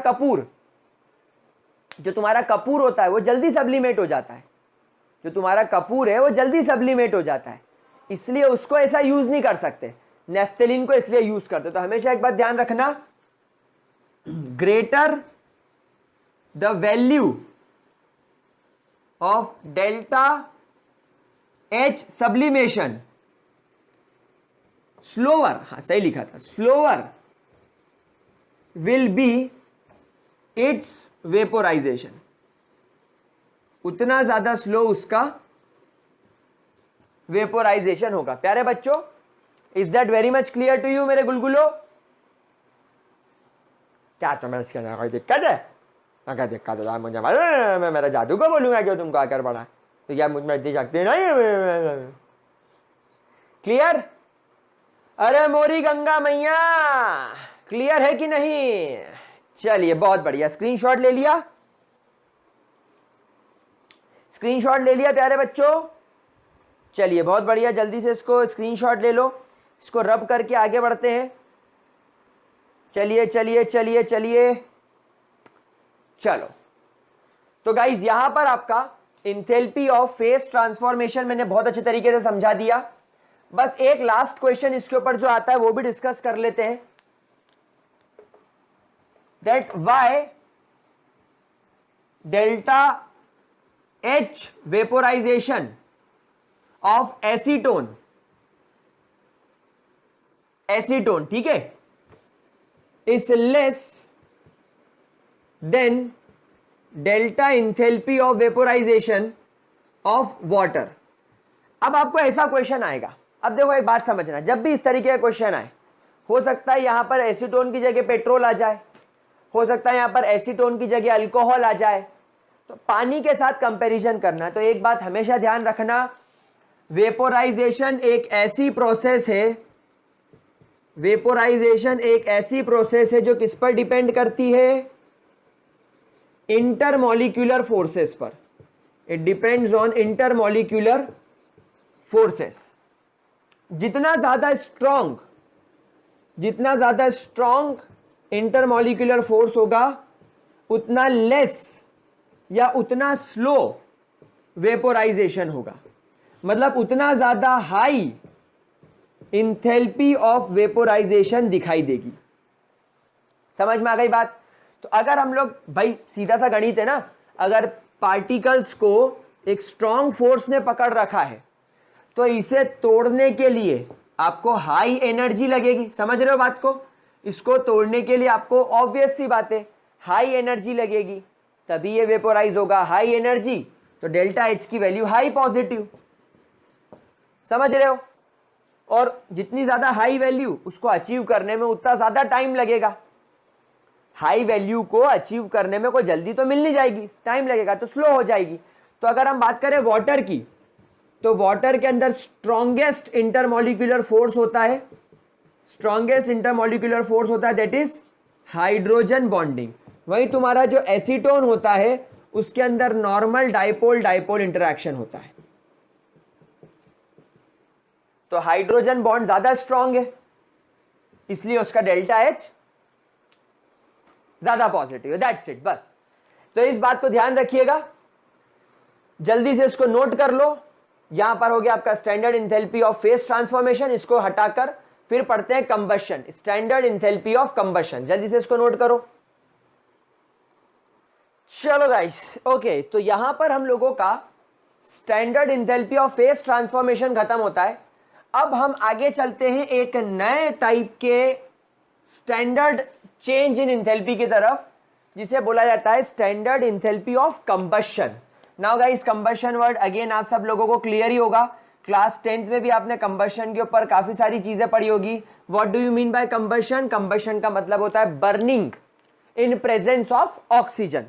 कपूर होता है वो जल्दी सब्लिमेट हो जाता है, जो तुम्हारा कपूर है वो जल्दी सब्लिमेट हो जाता है, इसलिए उसको ऐसा यूज नहीं कर सकते। नेफ्थलीन को इसलिए यूज करते। तो हमेशा एक बात ध्यान रखना, greater the value of delta h sublimation, slower, हाँ सही लिखा था, slower will be its vaporization, उतना ज्यादा स्लो उसका वेपोराइजेशन होगा। प्यारे बच्चों, is that very much clear to you मेरे गुलगुलो? क्या तुम्हें इसके अंदर कोई दिक्कत है? क्या दिक्कत है? मुझे मैं मेरा जादू को बोलूंगा क्यों तुमको आकर पड़ा? तो क्या मुझ में इतनी शक्ति नहीं? क्लियर? अरे मोरी गंगा मैया, क्लियर है कि नहीं? चलिए बहुत बढ़िया। स्क्रीनशॉट ले लिया? स्क्रीनशॉट ले लिया प्यारे बच्चों? चलिए बहुत बढ़िया, जल्दी से इसको स्क्रीनशॉट ले लो, इसको रब करके आगे बढ़ते हैं। चलिए चलिए चलिए चलिए, चलो तो गाइज यहां पर आपका इंथैल्पी ऑफ फेस ट्रांसफॉर्मेशन मैंने बहुत अच्छे तरीके से समझा दिया। बस एक लास्ट क्वेश्चन इसके ऊपर जो आता है वो भी डिस्कस कर लेते हैं, that why delta h vaporization of acetone, acetone ठीक है, is less than delta enthalpy of vaporization of water. अब आपको ऐसा क्वेश्चन आएगा, अब देखो एक बात समझना, जब भी इस तरीके का क्वेश्चन आए, हो सकता है यहां पर एसीटोन की जगह पेट्रोल आ जाए, हो सकता है यहां पर एसीटोन की जगह अल्कोहल आ जाए, तो पानी के साथ कंपैरिजन करना। तो एक बात हमेशा ध्यान रखना, वेपोराइजेशन एक ऐसी प्रोसेस है, वेपोराइजेशन एक ऐसी प्रोसेस है जो किस पर डिपेंड करती है, इंटरमॉलिक्यूलर फोर्सेस पर। It depends on intermolecular forces. जितना ज्यादा स्ट्रॉन्ग इंटरमॉलिक्यूलर फोर्स होगा, उतना लेस या उतना स्लो वेपोराइजेशन होगा, मतलब उतना ज्यादा हाई इंथैल्पी ऑफ वेपोराइजेशन दिखाई देगी। समझ में आ गई बात? तो अगर हम लोग, भाई सीधा सा गणित है ना, अगर पार्टिकल्स को एक स्ट्रॉन्ग फोर्स ने पकड़ रखा है तो इसे तोड़ने के लिए आपको हाई एनर्जी लगेगी। समझ रहे हो बात को? इसको तोड़ने के लिए आपको ऑब्वियस सी बात है हाई एनर्जी लगेगी, तभी ये वेपोराइज होगा। हाई एनर्जी तो डेल्टा एच की वैल्यू हाई पॉजिटिव, समझ रहे हो? और जितनी ज्यादा हाई वैल्यू, उसको अचीव करने में उतना ज्यादा टाइम लगेगा। हाई वैल्यू को अचीव करने में कोई जल्दी तो मिल नहीं जाएगी, टाइम लगेगा, तो स्लो हो जाएगी। तो अगर हम बात करें वाटर की, तो वाटर के अंदर स्ट्रॉन्गेस्ट इंटरमॉलिक्यूलर फोर्स होता है, स्ट्रॉन्गेस्ट इंटरमॉलिक्यूलर फोर्स होता है, दैट इज हाइड्रोजन बॉन्डिंग। वही तुम्हारा जो एसीटोन होता है उसके अंदर नॉर्मल डाइपोल डाइपोल इंटरैक्शन होता है। तो हाइड्रोजन बॉन्ड ज्यादा स्ट्रॉन्ग है, इसलिए उसका डेल्टा एच ज्यादा पॉजिटिव है। दैट्स इट, बस। तो इस बात को ध्यान रखिएगा, जल्दी से इसको नोट कर लो। यहां पर हो गया आपका standard enthalpy of face transformation, इसको हटाकर फिर पढ़ते हैं combustion, standard enthalpy of combustion. जल्दी से इसको नोट करो। चलो गाइस, ओके, तो यहां पर हम लोगों का standard enthalpy of face transformation खत्म होता है। अब हम आगे चलते हैं एक नए टाइप के स्टैंडर्ड चेंज इन इंथैल्पी की तरफ, जिसे बोला जाता है standard enthalpy of combustion. Now guys, combustion word again आप सब लोगों को क्लियर ही होगा, क्लास 10th में भी आपने कंबशन के ऊपर काफी सारी चीजें पढ़ी होगी। What do you mean by combustion? Combustion का मतलब होता है burning in presence of oxygen.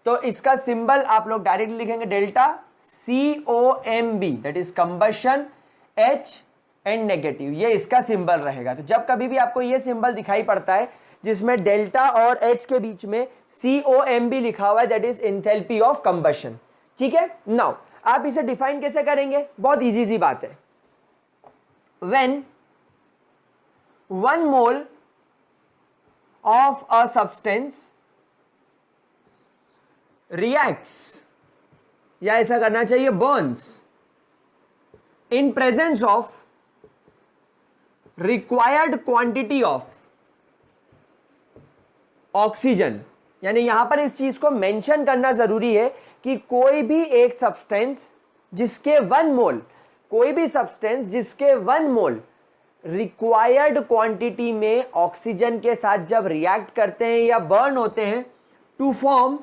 तो इसका सिंबल आप लोग डायरेक्टली लिखेंगे delta COMB, that is combustion, H and negative, ये इसका सिंबल रहेगा। तो जब कभी भी आपको ये सिंबल दिखाई पड़ता है जिसमें डेल्टा और H के बीच में COMB लिखा हुआ है, that is enthalpy of combustion. ठीक है, नाउ आप इसे डिफाइन कैसे करेंगे? बहुत इजी सी बात है। When 1 mole of a substance reacts, या ऐसा करना चाहिए Burns, in presence of required quantity of oxygen, यानी यहां पर इस चीज को मेंशन करना जरूरी है कि कोई भी एक सब्सटेंस जिसके 1 मोल, कोई भी सब्सटेंस जिसके 1 मोल रिक्वायर्ड क्वांटिटी में ऑक्सीजन के साथ जब रिएक्ट करते हैं या बर्न होते हैं to form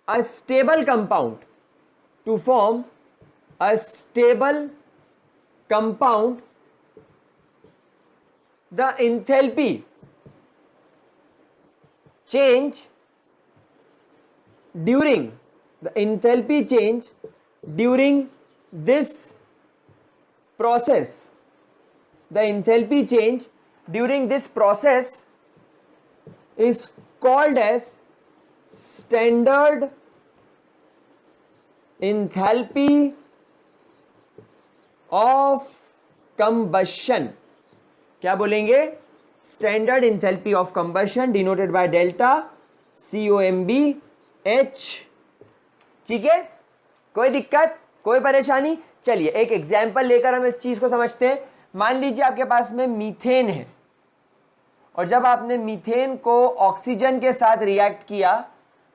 a stable compound, to form a stable compound, the enthalpy change during the enthalpy change during this process, the enthalpy change during this process is called as standard enthalpy of combustion। क्या बोलेंगे? Standard enthalpy of combustion denoted by delta COMB H, ठीक है, कोई दिक्कत, कोई परेशानी। चलिए एक एग्जाम्पल लेकर हम इस चीज को समझते हैं। मान लीजिए आपके पास में मीथेन है, और जब आपने मीथेन को ऑक्सीजन के साथ रिएक्ट किया,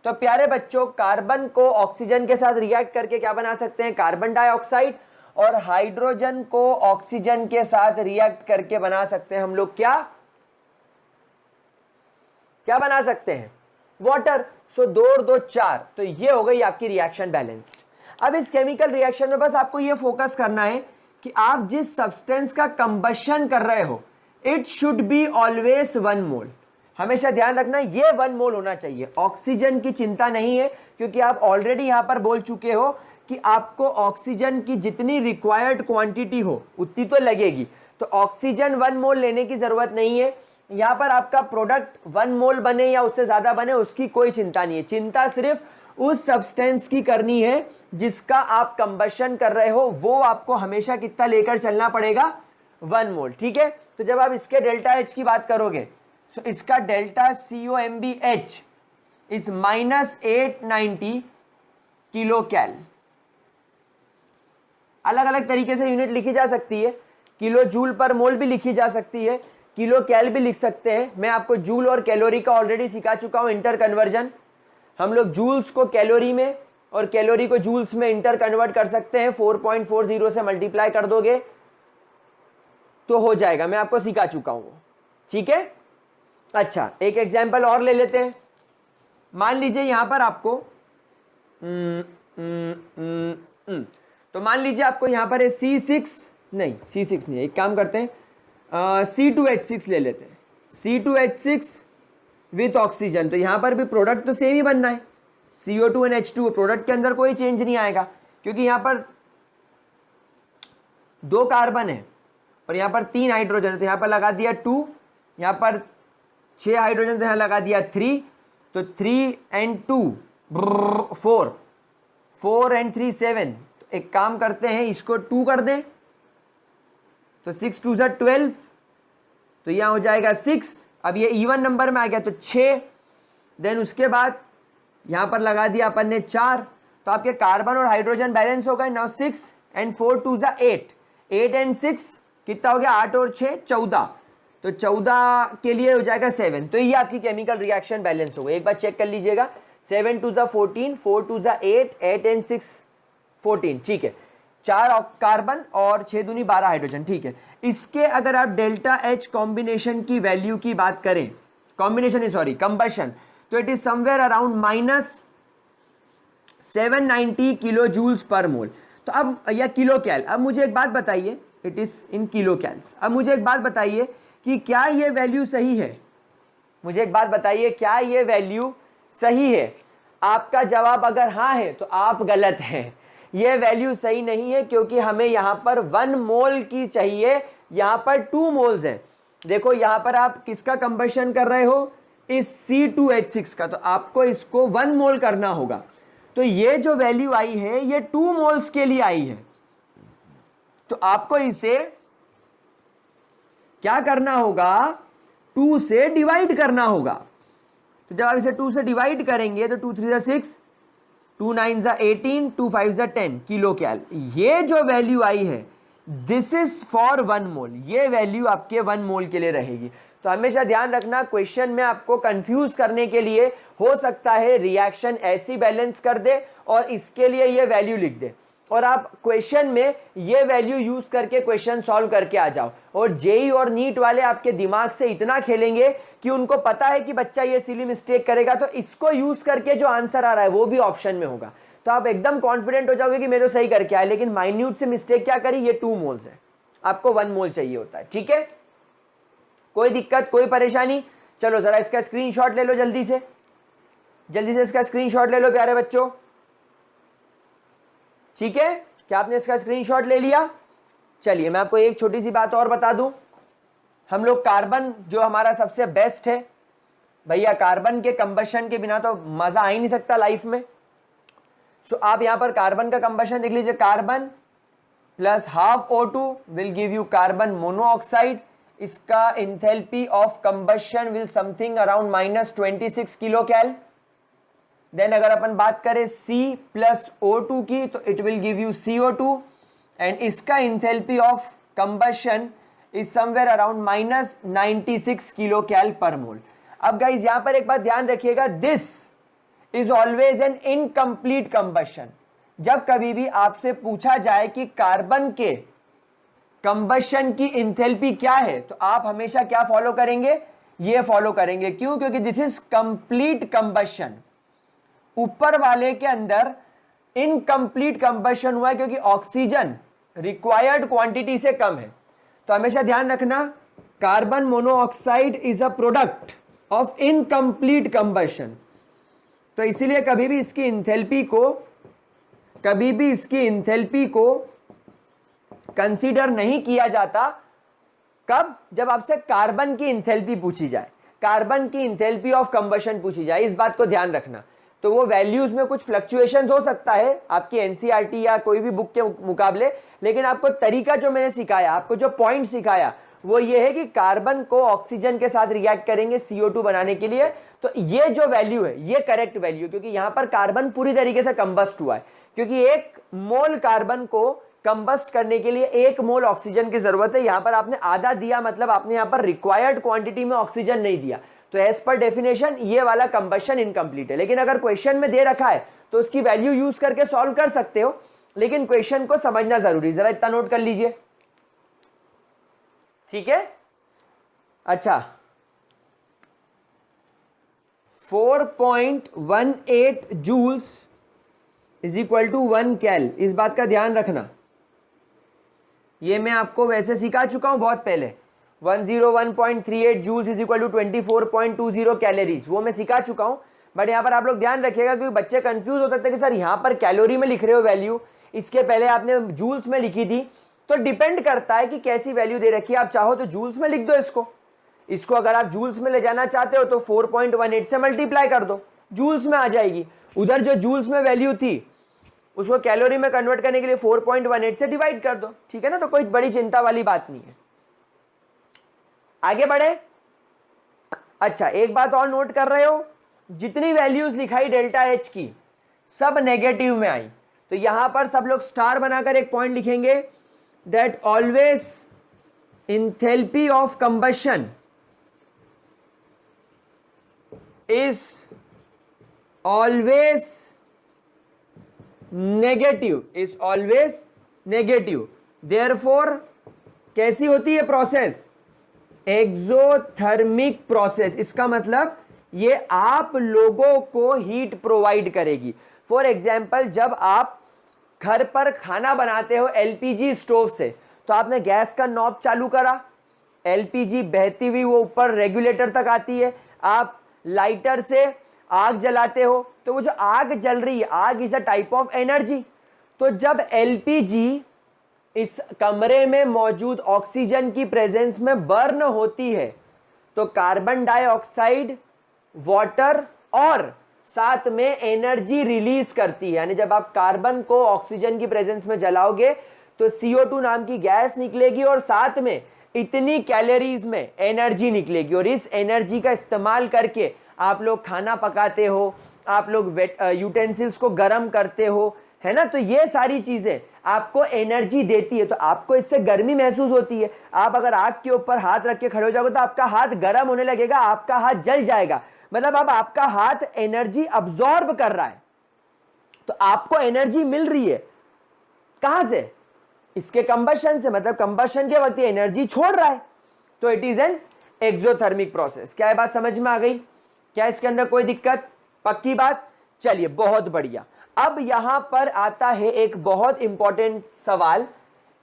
तो प्यारे बच्चों कार्बन को ऑक्सीजन के साथ रिएक्ट करके क्या बना सकते हैं, कार्बन डाइऑक्साइड, और हाइड्रोजन को ऑक्सीजन के साथ रिएक्ट करके बना सकते हैं हम लोग क्या क्या बना सकते हैं, वाटर। सो 2 और 2 4, तो ये हो गई आपकी रिएक्शन बैलेंस्ड। अब इस केमिकल रिएक्शन में बस आपको ये फोकस करना है कि आप जिस सब्सटेंस का कंबशन कर रहे हो, इट शुड बी ऑलवेज 1 मोल। हमेशा ध्यान रखना ये 1 मोल होना चाहिए। ऑक्सीजन की चिंता नहीं है, क्योंकि आप ऑलरेडी यहां पर बोल चुके हो कि आपको ऑक्सीजन की जितनी रिक्वायर्ड क्वांटिटी हो उतनी तो लगेगी, तो ऑक्सीजन 1 मोल लेने की जरूरत नहीं है। यहां पर आपका प्रोडक्ट 1 मोल बने या उससे ज्यादा बने उसकी कोई चिंता नहीं है। चिंता सिर्फ उस सब्सटेंस की करनी है जिसका आप कंबशन कर रहे हो, वो आपको हमेशा कितना लेकर चलना पड़ेगा, 1 मोल, ठीक है। तो जब आप इसके डेल्टा H की बात करोगे, तो इसका डेल्टा COMBH इज -890 किलो कैल। अलग अलग तरीके से यूनिट लिखी जा सकती है, किलो जूल पर मोल भी लिखी जा सकती है, किलो कैल भी लिख सकते हैं। मैं आपको जूल और कैलोरी का ऑलरेडी सिखा चुका हूं, इंटर कन्वर्जन। हम लोग जूल्स को कैलोरी में और कैलोरी को जूल्स में इंटर कन्वर्ट कर सकते हैं। 4.40 से मल्टीप्लाई कर दोगे तो हो जाएगा, मैं आपको सिखा चुका हूं, ठीक है। अच्छा एक एग्जांपल और ले लेते हैं। मान लीजिए यहां पर आपको तो मान लीजिए आपको यहां पर है C6 नहीं है, एक काम करते हैं C2H6 ले लेते हैं। C2H6 विथ ऑक्सीजन, तो यहां पर भी प्रोडक्ट तो सेम ही बनना है, CO2 एंड H2। प्रोडक्ट के अंदर कोई चेंज नहीं आएगा, क्योंकि यहां पर 2 कार्बन है और यहां पर 3 हाइड्रोजन, तो यहां पर लगा दिया 2, यहां पर 6 हाइड्रोजन, तो यहां लगा दिया 3, तो 3 एंड 2 4, 4 एंड 3 7। तो एक काम करते हैं, इसको 2 कर दें, तो 6 2 12, तो यहां हो जाएगा 6। अब ये इवन नंबर में आ गया तो 6, देन उसके बाद यहां पर लगा दिया अपन ने 4, तो आपके कार्बन और हाइड्रोजन बैलेंस हो गए। नाउ 6 एंड 4 2 8, 8 एंड 6 कितना हो गया, 8 और 6 14, तो 14 के लिए हो जाएगा 7। तो ये आपकी केमिकल रिएक्शन बैलेंस हो गई। एक बार चेक कर लीजिएगा, 7 2 14, 4 2 8, 8 एंड 6 14, ठीक है। 4 कार्बन और 6 दूनी 12 हाइड्रोजन, ठीक है। इसके अगर आप डेल्टा H कॉम्बिनेशन की वैल्यू की बात करें, कंबशन, तो it is somewhere around -790 kilo joules per mole. तो अब या किलो कैल। अब मुझे एक बात बताइए, इट इज इन किलो कैल्स। अब मुझे एक बात बताइए कि क्या ये वैल्यू सही है, मुझे एक बात बताइए क्या ये वैल्यू सही है। आपका जवाब अगर हाँ है तो आप गलत हैं, ये वैल्यू सही नहीं है, क्योंकि हमें यहां पर 1 मोल की चाहिए, यहां पर 2 मोल्स हैं। देखो यहां पर आप किसका कंबशन कर रहे हो, इस C2H6 का, तो आपको इसको 1 मोल करना होगा। तो ये जो वैल्यू आई है ये 2 मोल्स के लिए आई है, तो आपको इसे क्या करना होगा, 2 से डिवाइड करना होगा। तो जब आप इसे 2 से डिवाइड करेंगे तो 2 3 6, 2 9 18, 2 5 10 किलो कैल। ये जो वैल्यू आई है दिस इज फॉर 1 मोल, ये वैल्यू आपके 1 मोल के लिए रहेगी। तो हमेशा ध्यान रखना, क्वेश्चन में आपको कंफ्यूज करने के लिए हो सकता है रिएक्शन ऐसी बैलेंस कर दे और इसके लिए ये वैल्यू लिख दे, और आप क्वेश्चन में ये वैल्यू यूज करके क्वेश्चन सॉल्व करके आ जाओ। और जेई और नीट वाले आपके दिमाग से इतना खेलेंगे कि उनको पता है कि बच्चा ये सिली मिस्टेक करेगा, तो इसको यूज करके जो आंसर आ रहा है वो भी ऑप्शन में होगा। तो आप एकदम कॉन्फिडेंट हो जाओगे कि मैं तो सही करके आया, लेकिन माइन्यूट से मिस्टेक क्या करी, ये 2 मोल्स है, आपको 1 मोल चाहिए होता है, ठीक है। कोई दिक्कत, कोई परेशानी। चलो जरा इसका स्क्रीनशॉट ले लो, जल्दी से इसका स्क्रीनशॉट ले लो प्यारे बच्चों, ठीक है। क्या आपने इसका स्क्रीनशॉट ले लिया? चलिए मैं आपको एक छोटी सी बात और बता दूं, हम लोग कार्बन जो हमारा सबसे बेस्ट है भैया, कार्बन के कंबशन के बिना तो मजा आ ही नहीं सकता लाइफ में। सो आप यहां पर कार्बन का कंबशन देख लीजिए, carbon plus half O2 will give you carbon monoxide. इसका enthalpy of combustion will something around -26 kilo cal, then अगर अपन बात करें C+O2 की तो it will give you CO2 and इसका enthalpy of combustion is somewhere around -96 kilo cal per mole. अब गाइज यहां पर एक बात ध्यान रखिएगा, this is always an incomplete combustion. जब कभी भी आपसे पूछा जाए कि कार्बन के कंबशन की इंथैल्पी क्या है तो आप हमेशा क्या फॉलो करेंगे, ये फॉलो करेंगे। क्यों? क्योंकि दिस इज कंप्लीट कंबशन। ऊपर वाले के अंदर इनकम्प्लीट कंबशन हुआ है क्योंकि ऑक्सीजन रिक्वायर्ड क्वांटिटी से कम है। तो हमेशा ध्यान रखना, carbon monoxide is a product of incomplete combustion. तो इसीलिए कभी भी इसकी इंथैल्पी को कंसीडर नहीं किया जाता। कब? जब आपसे कार्बन की इंथैल्पी पूछी जाए, कार्बन की इंथैल्पी ऑफ कंबशन पूछी जाए, इस बात को ध्यान रखना। तो वो वैल्यूज में कुछ फ्लक्चुएशंस हो सकता है आपकी एनसीईआरटी या कोई भी बुक के मुकाबले, लेकिन आपको तरीका जो मैंने सिखाया, आपको जो पॉइंट सिखाया वो ये है कि कार्बन को ऑक्सीजन के साथ रिएक्ट करेंगे CO2 बनाने के लिए। तो ये जो वैल्यू है ये करेक्ट वैल्यू, क्योंकि यहां पर कार्बन पूरी तरीके से कंबस्ट हुआ है, क्योंकि 1 मोल कार्बन को कंबस्ट करने के लिए 1 मोल ऑक्सीजन की जरूरत है। यहां पर आपने आधा दिया, मतलब आपने यहां पर रिक्वायर्ड क्वांटिटी में ऑक्सीजन नहीं दिया। तो एज पर डेफिनेशन ये वाला कंबशन इनकम्प्लीट है। लेकिन अगर क्वेश्चन में दे रखा है तो उसकी वैल्यू यूज करके सॉल्व कर सकते हो, लेकिन क्वेश्चन को समझना जरूरी, जरा इतना नोट कर लीजिए, ठीक है। अच्छा, 4.18 जूल्स इज इक्वल टू 1 कैल, इस बात का ध्यान रखना। ये मैं आपको वैसे सिखा चुका हूं बहुत पहले। 101.38 joules is equal to 24.20 calories, वो मैं सिखा चुका हूं। बट यहां पर आप लोग ध्यान रखिएगा क्योंकि बच्चे कंफ्यूज हो सकते हैं कि सर यहां पर कैलोरी में लिख रहे हो वैल्यू, इसके पहले आपने जूल्स में लिखी थी। तो डिपेंड करता है कि कैसी वैल्यू दे रखी है। आप चाहो तो जूल्स में लिख दो इसको अगर आप जूल्स में ले जाना चाहते हो तो 4.18 से मल्टीप्लाई कर दो, जूल्स में आ जाएगी। उधर जो जूल्स में वैल्यू थी उसको कैलोरी में कन्वर्ट करने के लिए 4.18 से डिवाइड कर दो, ठीक है ना। तो कोई बड़ी चिंता वाली बात नहीं है। आगे बढ़े। अच्छा, एक बात और नोट कर रहे हो, जितनी वैल्यूज लिखाई डेल्टा एच की सब नेगेटिव में आई। तो यहां पर सब लोग स्टार बनाकर एक पॉइंट लिखेंगे, that always enthalpy of combustion is always negative, therefore कैसी होती है प्रोसेस, एक्सोथर्मिक प्रोसेस। इसका मतलब ये आप लोगों को हीट प्रोवाइड करेगी। फॉर एग्जाम्पल, जब आप घर पर खाना बनाते हो एलपीजी स्टोव से, तो आपने गैस का नॉब चालू करा, एलपीजी बहती हुई वो ऊपर रेगुलेटर तक आती है। आप लाइटर से आग जलाते हो तो वो जो आग जल रही है, आग is a type of energy. तो जब एलपीजी इस कमरे में मौजूद ऑक्सीजन की प्रेजेंस में बर्न होती है तो कार्बन डाइऑक्साइड, वाटर और साथ में एनर्जी रिलीज करती है। यानी जब आप कार्बन को ऑक्सीजन की प्रेजेंस में जलाओगे तो CO2 नाम की गैस निकलेगी और साथ में इतनी कैलोरीज में एनर्जी निकलेगी, और इस एनर्जी का इस्तेमाल करके आप लोग खाना पकाते हो, आप लोग यूटेंसिल्स को गर्म करते हो, है ना। तो ये सारी चीजें आपको एनर्जी देती है, तो आपको इससे गर्मी महसूस होती है। आप अगर आग के ऊपर हाथ रख के खड़े हो जाओगे तो आपका हाथ गर्म होने लगेगा, आपका हाथ जल जाएगा। मतलब अब आपका हाथ एनर्जी अब्सॉर्ब कर रहा है, तो आपको एनर्जी मिल रही है कहां से, इसके कंबशन से। मतलब कंबशन के वक्त ये एनर्जी छोड़ रहा है, तो it is an exothermic process. क्या ये बात समझ में आ गई? क्या इसके अंदर कोई दिक्कत? पक्की बात। चलिए, बहुत बढ़िया। अब यहां पर आता है एक बहुत इंपॉर्टेंट सवाल,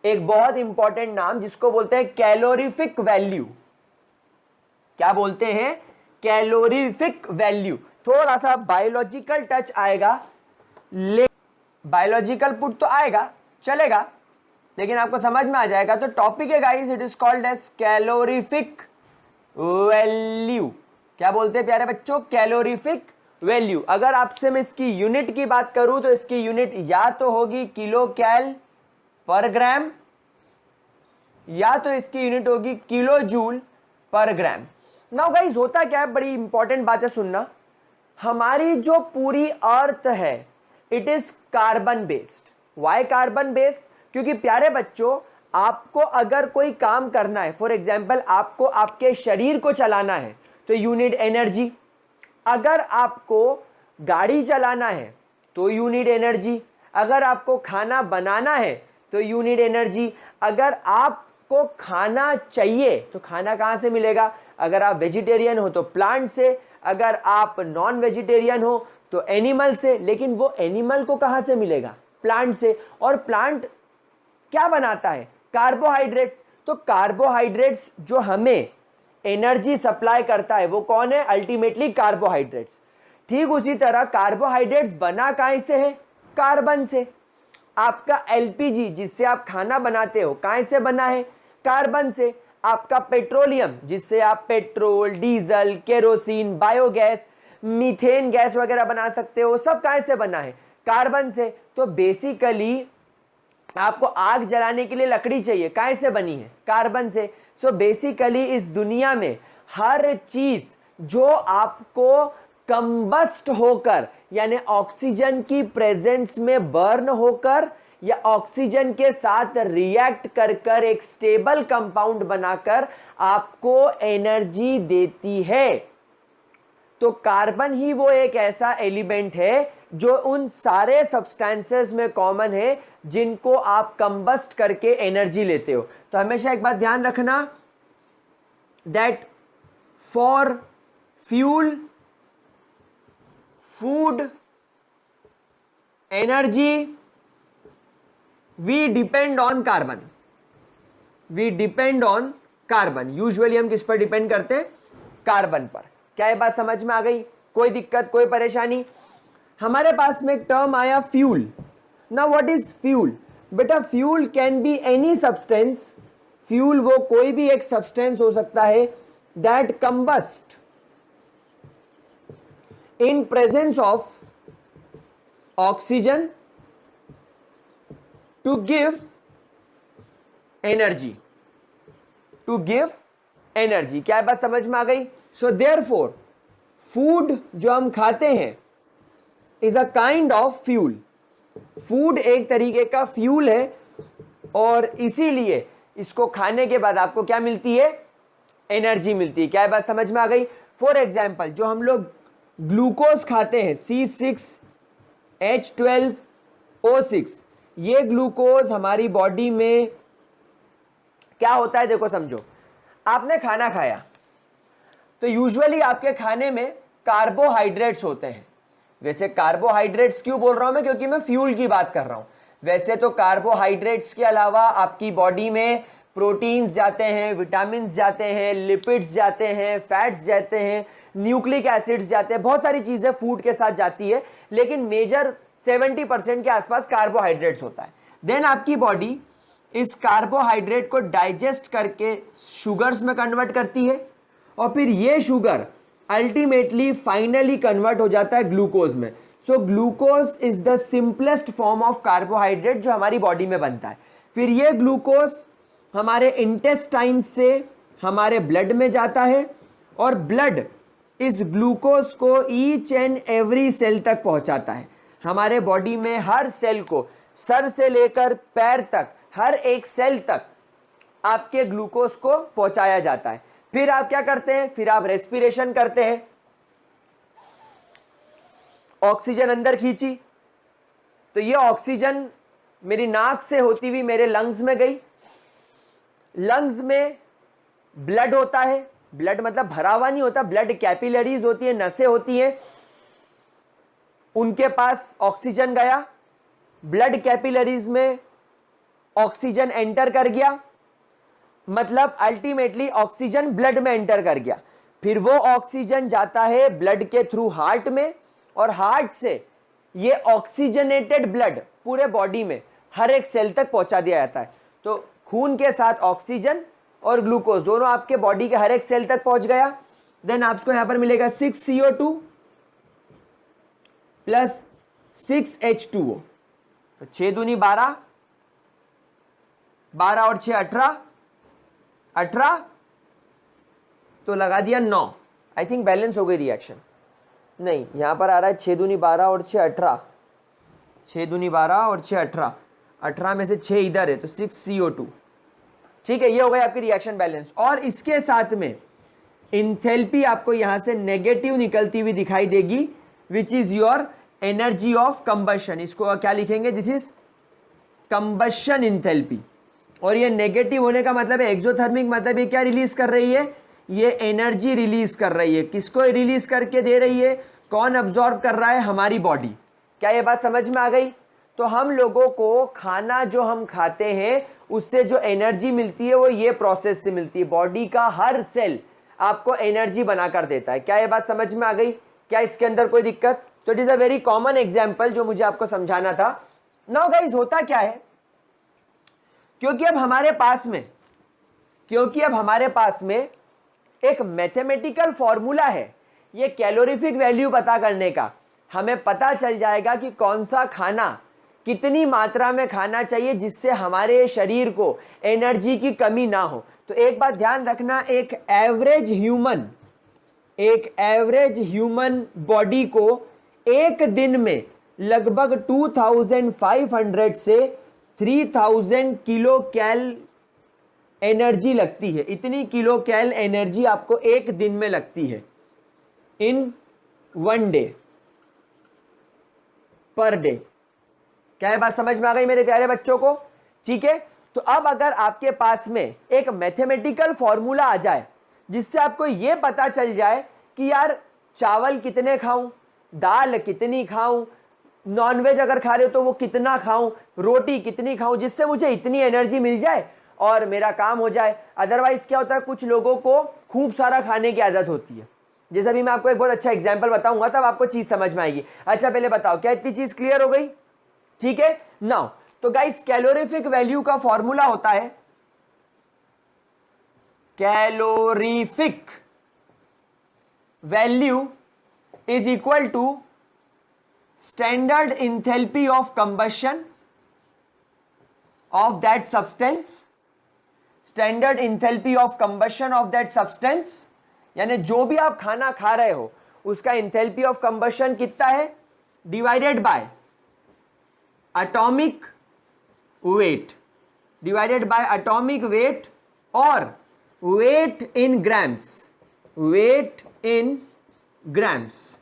एक बहुत इंपॉर्टेंट नाम, जिसको बोलते हैं कैलोरीफिक वैल्यू। क्या बोलते हैं? Calorific value. थोड़ा सा बायोलॉजिकल टच आएगा, बायोलॉजिकल पुट तो आएगा, चलेगा, लेकिन आपको समझ में आ जाएगा। तो टॉपिक है guys, it is called as calorific value. क्या बोलते हैं प्यारे बच्चों? Calorific value. अगर आपसे मैं इसकी यूनिट की बात करूं तो इसकी यूनिट या तो होगी किलो कैल पर ग्राम, या तो इसकी यूनिट होगी किलो जूल पर ग्राम। नाउ गाइस, होता क्या है, बड़ी इंपॉर्टेंट बात है सुनना। हमारी जो पूरी अर्थ है it is carbon based. Why carbon based? क्योंकि प्यारे बच्चों, आपको अगर कोई काम करना है, फॉर एग्जाम्पल आपको आपके शरीर को चलाना है तो यू नीड एनर्जी। अगर आपको गाड़ी चलाना है तो यू नीड एनर्जी। अगर आपको खाना बनाना है तो यू नीड एनर्जी। अगर आपको खाना चाहिए तो खाना कहाँ से मिलेगा? अगर आप वेजिटेरियन हो तो प्लांट से, अगर आप नॉन वेजिटेरियन हो तो एनिमल से। लेकिन वो एनिमल को कहाँ से मिलेगा? प्लांट से। और प्लांट क्या बनाता है? कार्बोहाइड्रेट्स। तो कार्बोहाइड्रेट्स जो हमें एनर्जी सप्लाई करता है वो कौन है? Ultimately carbohydrates. ठीक उसी तरह कार्बोहाइड्रेट्स बना कहाँ से है? कार्बन से। आपका एलपीजी जिससे आप खाना बनाते हो कहाँ से बना है? कार्बन से। आपका पेट्रोलियम जिससे आप petrol, diesel, kerosene, biogas, methane gas वगैरह बना सकते हो, सब कहाँ से बना है? कार्बन से। तो बेसिकली आपको आग जलाने के लिए लकड़ी चाहिए, कहाँ से बनी है? कार्बन से। सो बेसिकली इस दुनिया में हर चीज जो आपको कंबस्ट होकर यानी ऑक्सीजन की प्रेजेंस में बर्न होकर या ऑक्सीजन के साथ रिएक्ट कर कर एक स्टेबल कंपाउंड बनाकर आपको एनर्जी देती है, तो कार्बन ही वो एक ऐसा एलिमेंट है जो उन सारे सब्सटेंसेस में कॉमन है जिनको आप कंबस्ट करके एनर्जी लेते हो। तो हमेशा एक बात ध्यान रखना, that for fuel, food, energy we depend on carbon. We depend on carbon. Usually हम किस पर डिपेंड करते हैं? कार्बन पर। क्या ये बात समझ में आ गई? कोई दिक्कत, कोई परेशानी? हमारे पास में एक टर्म आया fuel. Now what is fuel? बेटा fuel can be any substance. Fuel वो कोई भी एक सब्सटेंस हो सकता है that combust in presence of oxygen to give energy. To give energy. क्या बात समझ में आ गई? सो देयरफॉर फूड जो हम खाते हैं is a kind of fuel. Food एक तरीके का फ्यूल है और इसीलिए इसको खाने के बाद आपको क्या मिलती है? एनर्जी मिलती है। क्या बात समझ में आ गई? फॉर एग्जाम्पल जो हम लोग ग्लूकोज खाते हैं C6H12O6, ये ग्लूकोज हमारी बॉडी में क्या होता है? देखो समझो, आपने खाना खाया तो यूजुअली आपके खाने में कार्बोहाइड्रेट्स होते हैं। वैसे कार्बोहाइड्रेट्स क्यों बोल रहा हूं मैं? क्योंकि मैं फ्यूल की बात कर रहा हूं। वैसे तो कार्बोहाइड्रेट्स के अलावा आपकी बॉडी में प्रोटीन्स जाते हैं, विटामिन्स जाते हैं, लिपिड्स जाते हैं, फैट्स जाते हैं, न्यूक्लिक एसिड्स जाते हैं, बहुत सारी चीजें फूड के साथ जाती है, लेकिन मेजर 70% के आसपास कार्बोहाइड्रेट्स होता है। देन आपकी बॉडी इस कार्बोहाइड्रेट को डाइजेस्ट करके शुगर्स में कन्वर्ट करती है और फिर ये शुगर अल्टीमेटली फाइनली कन्वर्ट हो जाता है ग्लूकोज में। So glucose is the simplest form of carbohydrate जो हमारी बॉडी में बनता है। फिर ये ग्लूकोज हमारे इंटेस्टाइन से हमारे ब्लड में जाता है और ब्लड इस ग्लूकोज को ईच एंड एवरी सेल तक पहुंचाता है। हमारे बॉडी में हर सेल को, सर से लेकर पैर तक, हर एक सेल तक आपके ग्लूकोज को पहुंचाया जाता है। फिर आप क्या करते हैं? फिर आप रेस्पिरेशन करते हैं। ऑक्सीजन अंदर खींची तो ये ऑक्सीजन मेरी नाक से होती हुई मेरे लंग्स में गई। लंग्स में ब्लड होता है। ब्लड मतलब भरा हुआ नहीं होता, ब्लड कैपिलरीज होती है, नसें होती हैं, उनके पास ऑक्सीजन गया। ब्लड कैपिलरीज में ऑक्सीजन एंटर कर गया, मतलब अल्टीमेटली ऑक्सीजन ब्लड में एंटर कर गया। फिर वो ऑक्सीजन जाता है ब्लड के थ्रू हार्ट में और हार्ट से ये ऑक्सीजनेटेड ब्लड पूरे बॉडी में हर एक सेल तक पहुंचा दिया जाता है। तो खून के साथ ऑक्सीजन और ग्लूकोज दोनों आपके बॉडी के हर एक सेल तक पहुंच गया। देन आपको यहां पर मिलेगा 6CO2 प्लस 6H2O। तो 6 दूनी 12, 12 और 6 18, 18 तो लगा दिया 9। आई थिंक बैलेंस हो गई रिएक्शन। नहीं, यहाँ पर आ रहा है 6 दूनी 12 और 6 18, 6 दूनी 12 और 6 18, 18 में से 6 इधर है तो 6 CO2। ठीक है, ये हो गई आपकी रिएक्शन बैलेंस। और इसके साथ में इंथैल्पी आपको यहां से नेगेटिव निकलती हुई दिखाई देगी, which is your energy of combustion. इसको क्या लिखेंगे, दिस इज कंबशन इंथैल्पी। और ये नेगेटिव होने का मतलब है एक्सोथर्मिक, मतलब ये क्या रिलीज कर रही है, ये एनर्जी रिलीज कर रही है। किसको रिलीज करके दे रही है, कौन अब्सॉर्ब कर रहा है, हमारी बॉडी। क्या ये बात समझ में आ गई? तो हम लोगों को खाना जो हम खाते हैं उससे जो एनर्जी मिलती है वो ये प्रोसेस से मिलती है। बॉडी का हर सेल आपको एनर्जी बनाकर देता है। क्या ये बात समझ में आ गई? क्या इसके अंदर कोई दिक्कत? तो it is a very common example जो मुझे आपको समझाना था। नाउ गाइस, होता क्या है, क्योंकि अब हमारे पास में एक मैथमेटिकल फॉर्मूला है ये कैलोरीफिक वैल्यू पता करने का। हमें पता चल जाएगा कि कौन सा खाना कितनी मात्रा में खाना चाहिए जिससे हमारे शरीर को एनर्जी की कमी ना हो। तो एक बात ध्यान रखना, एक एवरेज ह्यूमन बॉडी को एक दिन में लगभग 2500 से 3000 किलो कैल एनर्जी लगती है। इतनी किलो कैल एनर्जी आपको एक दिन में लगती है, इन 1 डे, पर डे। क्या ये बात समझ में आ गई मेरे प्यारे बच्चों को? ठीक है, तो अब अगर आपके पास में एक मैथमेटिकल फॉर्मूला आ जाए जिससे आपको यह पता चल जाए कि यार चावल कितने खाऊं, दाल कितनी खाऊं, नॉनवेज अगर खा रहे हो तो वो कितना खाऊं, रोटी कितनी खाऊं, जिससे मुझे इतनी एनर्जी मिल जाए और मेरा काम हो जाए। अदरवाइज क्या होता है, कुछ लोगों को खूब सारा खाने की आदत होती है। जैसे अभी मैं आपको एक बहुत अच्छा एग्जांपल बताऊंगा तब आपको चीज समझ में आएगी। अच्छा पहले बताओ, क्या इतनी चीज क्लियर हो गई? ठीक है, नाउ तो गाइस कैलोरीफिक वैल्यू का फॉर्मूला होता है, calorific value is equal to standard enthalpy of combustion of that substance, standard enthalpy of combustion of that substance. यानी जो भी आप खाना खा रहे हो उसका इंथैल्पी ऑफ कंबशन कितना है, divided by atomic weight, divided by atomic weight और weight in grams, weight in grams.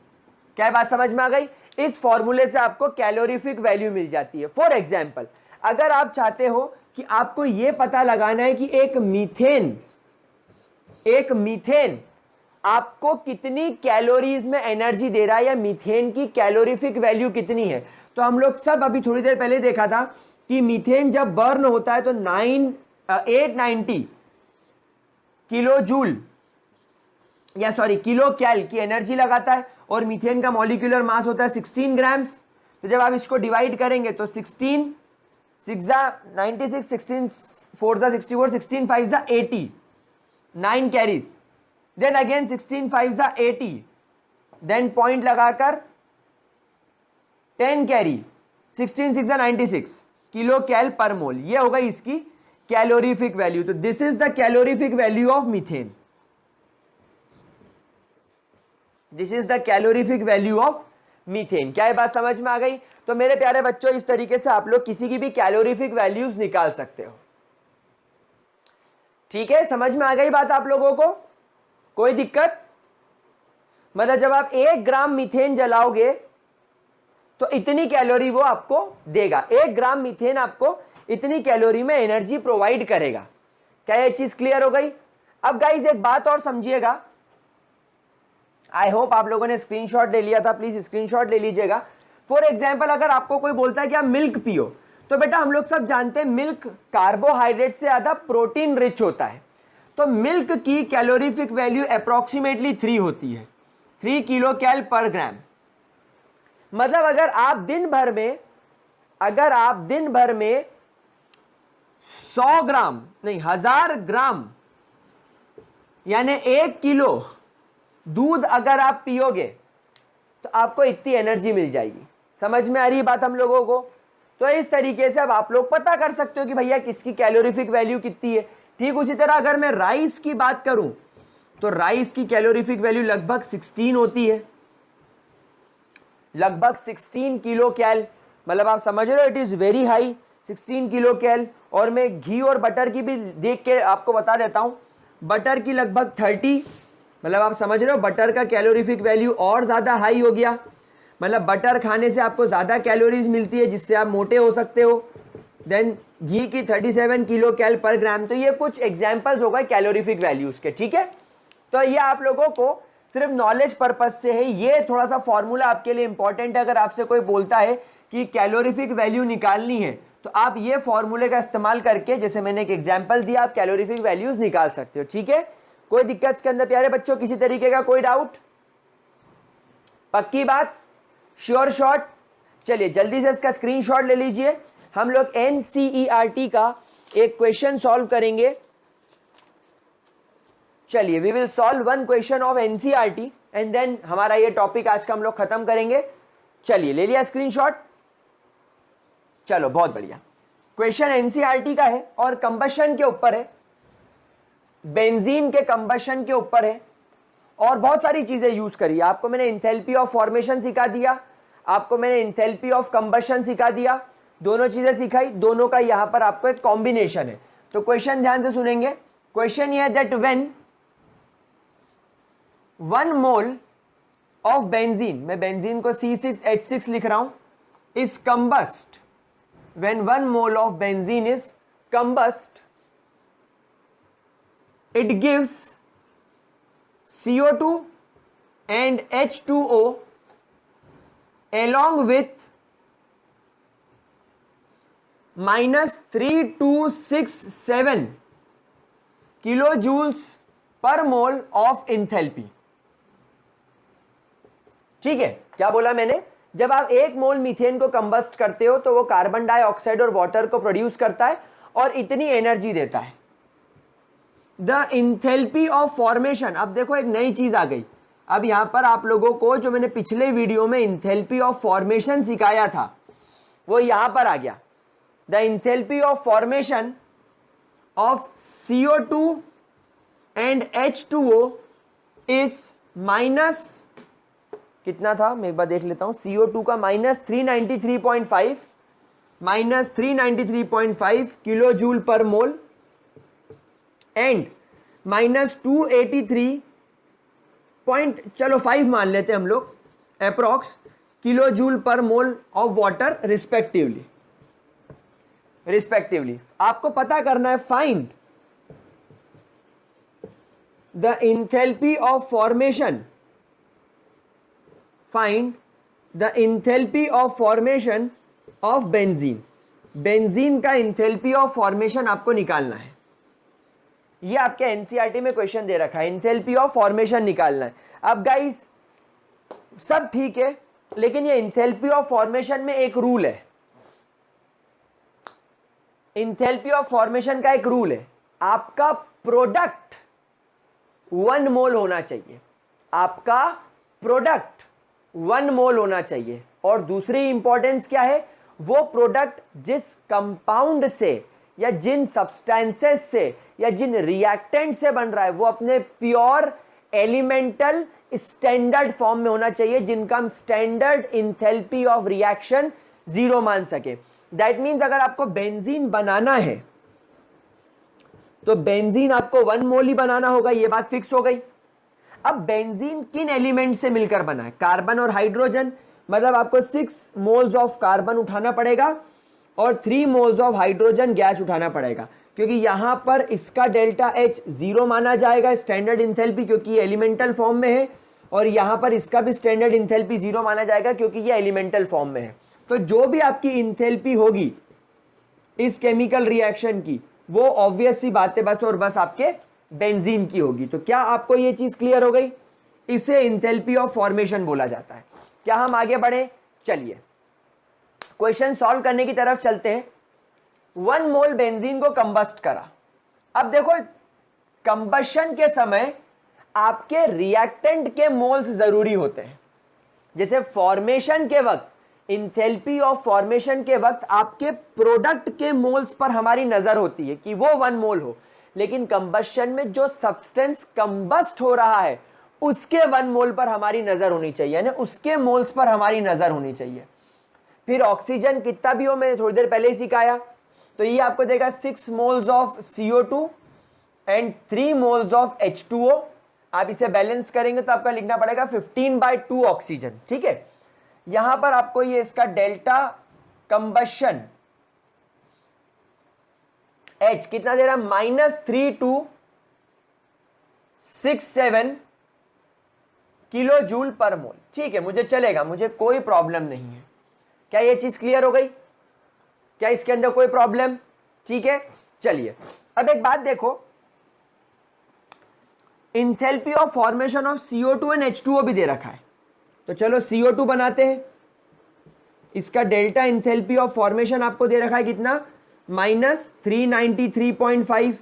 क्या बात समझ में आ गई? इस फॉर्मूले से आपको कैलोरीफिक वैल्यू मिल जाती है। फॉर एग्जांपल, अगर आप चाहते हो कि आपको यह पता लगाना है कि एक मीथेन आपको कितनी कैलोरीज में एनर्जी दे रहा है या मीथेन की कैलोरीफिक वैल्यू कितनी है, तो हम लोग सब अभी थोड़ी देर पहले देखा था कि मीथेन जब बर्न होता है तो 890 किलो जूल या सॉरी किलो कैल की एनर्जी लगाता है और मीथेन का मॉलिक्यूलर मास होता है 16 ग्राम्स। तो जब आप इसको डिवाइड करेंगे तो 16 6 96, 16 4 64, 16 5 80, 9 carries, then again 16 5 80, then point लगाकर 10 कैरी, 16 6 96 किलो कैल पर मोल। ये होगा इसकी कैलोरीफिक वैल्यू। तो this is the calorific value of methane, this is the calorific value of methane. क्या ये बात समझ में आ गई? तो मेरे प्यारे बच्चों, इस तरीके से आप लोग किसी की भी कैलोरीफिक वैल्यूज निकाल सकते हो। ठीक है, समझ में आ गई बात आप लोगों को? कोई दिक्कत? मतलब जब आप 1 ग्राम मीथेन जलाओगे तो इतनी कैलोरी वो आपको देगा। 1 ग्राम मीथेन आपको इतनी कैलोरी में एनर्जी प्रोवाइड करेगा। क्या ये चीज क्लियर हो गई? अब गाइस एक बात और समझिएगा, आई होप आप लोगों ने स्क्रीनशॉट ले लिया था, प्लीज स्क्रीनशॉट ले लीजिएगा। फॉर एग्जाम्पल, अगर आपको कोई बोलता है कि आप मिल्क पियो, तो बेटा हम लोग सब जानते हैं मिल्क कार्बोहाइड्रेट से ज्यादा प्रोटीन रिच होता है। तो मिल्क की कैलोरीफिक वैल्यू अप्रोक्सीमेटली 3 होती है, 3 किलो कैल पर ग्राम। मतलब अगर आप दिन भर में 100 ग्राम नहीं 1000 ग्राम यानी 1 किलो दूध अगर आप पियोगे तो आपको इतनी एनर्जी मिल जाएगी। समझ में आ रही है बात हम लोगों को? तो इस तरीके से अब आप लोग पता कर सकते हो कि भैया किसकी कैलोरीफिक वैल्यू कितनी है। ठीक उसी तरह अगर मैं राइस की बात करूं तो राइस की कैलोरीफिक वैल्यू लगभग 16 होती है। लगभग 16 किलो कैल, मतलब आप समझ रहे हो it is very high, 16 kilo cal. और मैं घी और बटर की भी देख के आपको बता देता हूं, बटर की लगभग 30, मतलब आप समझ रहे हो बटर का कैलोरीफिक वैल्यू और ज़्यादा हाई हो गया, मतलब बटर खाने से आपको ज़्यादा कैलोरीज मिलती है जिससे आप मोटे हो सकते हो। देन घी की 37 किलो कैल पर ग्राम। तो ये कुछ एग्जाम्पल्स हो गए कैलोरीफिक वैल्यूज के, ठीक है। तो ये आप लोगों को सिर्फ नॉलेज पर्पज से है, ये थोड़ा सा फॉर्मूला आपके लिए इंपॉर्टेंट है। अगर आपसे कोई बोलता है कि कैलोरीफिक वैल्यू निकालनी है तो आप ये फॉर्मूले का इस्तेमाल करके, जैसे मैंने एक एग्जांपल दिया, आप कैलोरीफिक वैल्यूज निकाल सकते हो, ठीक है। कोई दिक्कत इसके अंदर प्यारे बच्चों, किसी तरीके का कोई डाउट? पक्की बात, श्योर शॉट। चलिए जल्दी से इसका स्क्रीनशॉट ले लीजिए। हम लोग एनसीईआरटी का एक क्वेश्चन सॉल्व करेंगे। चलिए we will solve one question of NCERT and then हमारा ये टॉपिक आज का हम लोग खत्म करेंगे। चलिए ले लिया स्क्रीनशॉट, चलो बहुत बढ़िया। क्वेश्चन एनसीईआरटी का है और कंबशन के ऊपर है, बेंजीन के कंबशन के ऊपर है और बहुत सारी चीजें यूज करी। आपको मैंने इंथैल्पी ऑफ फॉर्मेशन सिखा दिया, आपको मैंने इंथैल्पी ऑफ कंबशन सिखा दिया, दोनों चीजें सिखाई, दोनों का यहां पर आपको एक कॉम्बिनेशन है। तो क्वेश्चन ध्यान से सुनेंगे। क्वेश्चन ये है that when 1 mole of benzene, मैं बेंजीन को C6H6 लिख रहा हूं, is combust, when 1 mole of benzene is combust, it gives CO2 and H2O along with -3267 kilojoules per mole of enthalpy। ठीक है, क्या बोला मैंने? जब आप 1 मोल मीथेन को कंबस्ट करते हो तो वो कार्बन डाइऑक्साइड और वाटर को प्रोड्यूस करता है और इतनी एनर्जी देता है। द इंथैल्पी ऑफ फॉर्मेशन, अब देखो एक नई चीज आ गई। अब यहां पर आप लोगों को जो मैंने पिछले वीडियो में इंथैल्पी ऑफ फॉर्मेशन सिखाया था वो यहां पर आ गया। The enthalpy of formation of CO2 and H2O is minus, कितना था मैं एक बार देख लेता हूं, CO2 का -393.5 किलो जूल पर मोल एंड -283 चलो 5 मान लेते हैं हम लोग अप्रोक्स किलो जूल पर मोल ऑफ वाटर रिस्पेक्टिवली। आपको पता करना है find the enthalpy of formation, find the enthalpy of formation of benzene. Benzene का इंथैल्पी ऑफ फॉर्मेशन आपको निकालना है। ये आपके एनसीईआरटी में क्वेश्चन दे रखा है, इंथैल्पी ऑफ फॉर्मेशन निकालना है। अब गाइस सब ठीक है, लेकिन ये इंथैल्पी ऑफ फॉर्मेशन में एक रूल है। इंथैल्पी ऑफ फॉर्मेशन का एक रूल है, आपका प्रोडक्ट 1 मोल होना चाहिए, आपका प्रोडक्ट 1 मोल होना चाहिए। और दूसरी इंपॉर्टेंस क्या है, वो प्रोडक्ट जिस कंपाउंड से या जिन सब्सटेंसेस से या जिन रिएक्टेंट से बन रहा है वो अपने प्योर एलिमेंटल स्टैंडर्ड फॉर्म में होना चाहिए, जिनका हम स्टैंडर्ड इंथैल्पी ऑफ रिएक्शन 0 मान सके। दैट मीन्स अगर आपको बेंजीन बनाना है तो बेंजीन आपको 1 मोल ही बनाना होगा, ये बात फिक्स हो गई। अब बेंजीन किन एलिमेंट से मिलकर बना है? कार्बन और हाइड्रोजन, मतलब आपको 6 मोल्स ऑफ कार्बन उठाना पड़ेगा और 3 मोल्स ऑफ हाइड्रोजन गैस उठाना पड़ेगा, क्योंकि यहां पर इसका डेल्टा H 0 माना जाएगा स्टैंडर्ड इंथैल्पी, क्योंकि ये एलिमेंटल फॉर्म में है, और यहां पर इसका भी स्टैंडर्ड इंथैल्पी 0 माना जाएगा क्योंकि ये एलिमेंटल फॉर्म में है। तो जो भी आपकी इंथैल्पी होगी इस केमिकल रिएक्शन की, वो ऑब्वियस सी बात है बस और बस आपके बेंजीन की होगी। तो क्या आपको ये चीज क्लियर हो गई? इसे इंथैल्पी ऑफ फॉर्मेशन बोला जाता है। क्या हम आगे बढ़े? चलिए क्वेश्चन सॉल्व करने की तरफ चलते हैं। 1 मोल बेंजीन को कंबस्ट करा। अब देखो कंबशन के समय आपके रिएक्टेंट के मोल्स जरूरी होते हैं। जैसे फॉर्मेशन के वक्त, इंथैल्पी ऑफ फॉर्मेशन के वक्त आपके प्रोडक्ट के मोल्स पर हमारी नजर होती है कि वो 1 मोल हो, लेकिन कंबशन में जो सब्सटेंस कंबस्ट हो रहा है उसके 1 मोल पर हमारी नजर होनी चाहिए, यानी उसके मोल्स पर हमारी नजर होनी चाहिए। फिर ऑक्सीजन कितना भी हो, मैंने थोड़ी देर पहले ही सिखाया, तो ये आपको देगा 6 moles of CO2 and 3 moles of H2O। आप इसे बैलेंस करेंगे तो आपका लिखना पड़ेगा 15/2 ऑक्सीजन, ठीक है। यहां पर आपको ये इसका डेल्टा कंबशन H कितना दे रहा है, -3267 किलो जूल पर मोल, ठीक है, मुझे चलेगा, मुझे कोई प्रॉब्लम नहीं है। क्या ये चीज क्लियर हो गई? क्या इसके अंदर कोई प्रॉब्लम? ठीक है, चलिए अब एक बात देखो, enthalpy of formation of CO2 and H2O भी दे रखा है, तो चलो CO2 बनाते हैं। इसका डेल्टा इंथैल्पी ऑफ फॉर्मेशन आपको दे रखा है कितना, -393.5।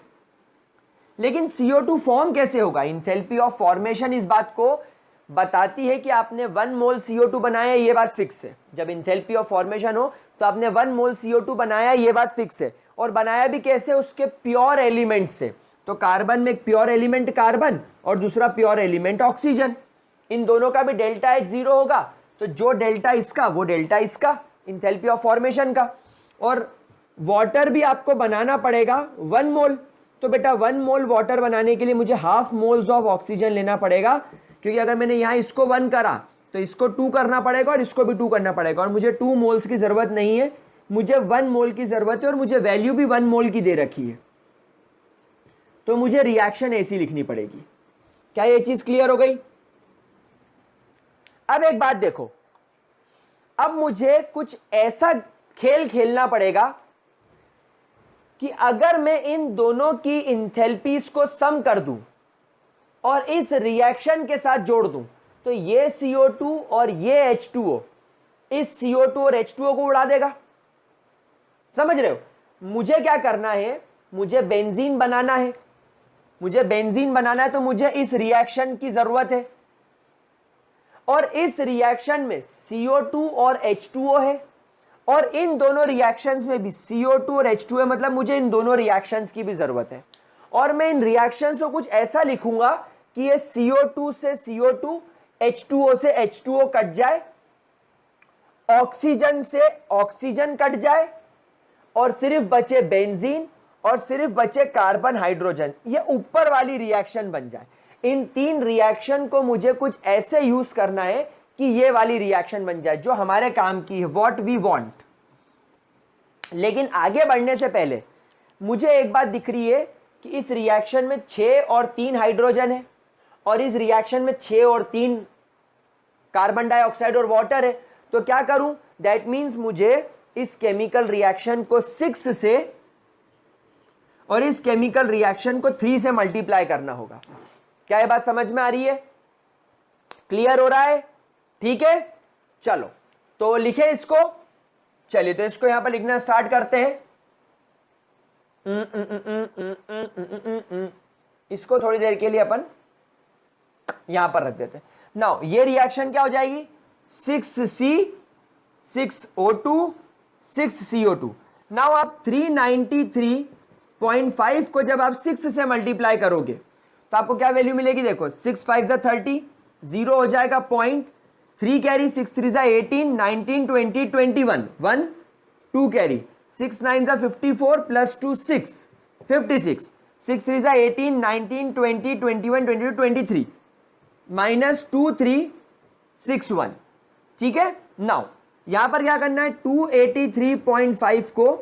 लेकिन CO2 फॉर्म कैसे होगा? इंथैल्पी ऑफ फॉर्मेशन इस बात को बताती है कि आपने 1 मोल CO2 बनाया, ये बात फिक्स है। जब इंथैल्पी ऑफ फॉर्मेशन हो तो आपने 1 मोल CO2 बनाया, ये बात फिक्स है। और बनाया भी कैसे? उसके प्योर एलिमेंट से। तो कार्बन में एक प्योर एलिमेंट कार्बन और दूसरा प्योर एलिमेंट ऑक्सीजन, इन दोनों का भी डेल्टा H 0 होगा, तो जो डेल्टा इसका वो डेल्टा इसका, इंथैल्पी ऑफ फॉर्मेशन का। और वाटर भी आपको बनाना पड़ेगा 1 मोल, तो बेटा 1 मोल वाटर बनाने के लिए मुझे हाफ मोल्स ऑफ ऑक्सीजन लेना पड़ेगा, क्योंकि अगर मैंने यहां इसको 1 करा तो इसको 2 करना पड़ेगा और इसको भी 2 करना पड़ेगा, और मुझे 2 मोल्स की जरूरत नहीं है, मुझे 1 मोल की जरूरत है, और मुझे वैल्यू भी 1 मोल की दे रखी है, तो मुझे रिएक्शन ऐसी लिखनी पड़ेगी। क्या ये चीज क्लियर हो गई? अब एक बात देखो, अब मुझे कुछ ऐसा खेल खेलना पड़ेगा कि अगर मैं इन दोनों की इंथैल्पीज को सम कर दूं और इस रिएक्शन के साथ जोड़ दूं, तो ये CO2 और ये H2O इस CO2 और H2O को उड़ा देगा। समझ रहे हो? मुझे क्या करना है, मुझे बेंजीन बनाना है, मुझे बेंजीन बनाना है, तो मुझे इस रिएक्शन की जरूरत है, और इस रिएक्शन में CO2 और H2O है, और इन दोनों रिएक्शंस में भी CO2 और H2O है, मतलब मुझे इन दोनों रिएक्शंस की भी जरूरत है। और मैं इन रिएक्शंस को कुछ ऐसा लिखूंगा कि ये CO2 से CO2, H2O से H2O कट जाए, ऑक्सीजन से ऑक्सीजन कट जाए, और सिर्फ बचे बेंजीन और सिर्फ बचे कार्बन हाइड्रोजन, ये ऊपर वाली रिएक्शन बन जाए। इन 3 रिएक्शन को मुझे कुछ ऐसे यूज करना है कि ये वाली रिएक्शन बन जाए जो हमारे काम की है, व्हाट वी वांट। लेकिन आगे बढ़ने से पहले मुझे एक बात दिख रही है कि इस रिएक्शन में 6 और 3 हाइड्रोजन है, और इस रिएक्शन में 6 और 3 कार्बन डाइऑक्साइड और वाटर है। तो क्या करूं? दैट मीन्स मुझे इस केमिकल रिएक्शन को 6 से और इस केमिकल रिएक्शन को 3 से मल्टीप्लाई करना होगा। क्या ये बात समझ में आ रही है? क्लियर हो रहा है? ठीक है, चलो तो लिखे इसको। चलिए तो इसको यहां पर लिखना स्टार्ट करते हैं। इसको थोड़ी देर के लिए अपन यहां पर रख देते हैं। नाउ ये रिएक्शन क्या हो जाएगी? 6C 6O2 6CO2। नाउ आप 393.5 को जब आप 6 से मल्टीप्लाई करोगे तो आपको क्या वैल्यू मिलेगी? देखो 6 5 30, 0 हो जाएगा point, 3 carry, 6 3 18, 19 20 21, 1 2 carry, 6 9 54 plus 2 6 56, 6 3 18, 19 20 21 22 23, minus 2 3 6 1। ठीक है, नाउ यहां पर क्या करना है? 283.5 को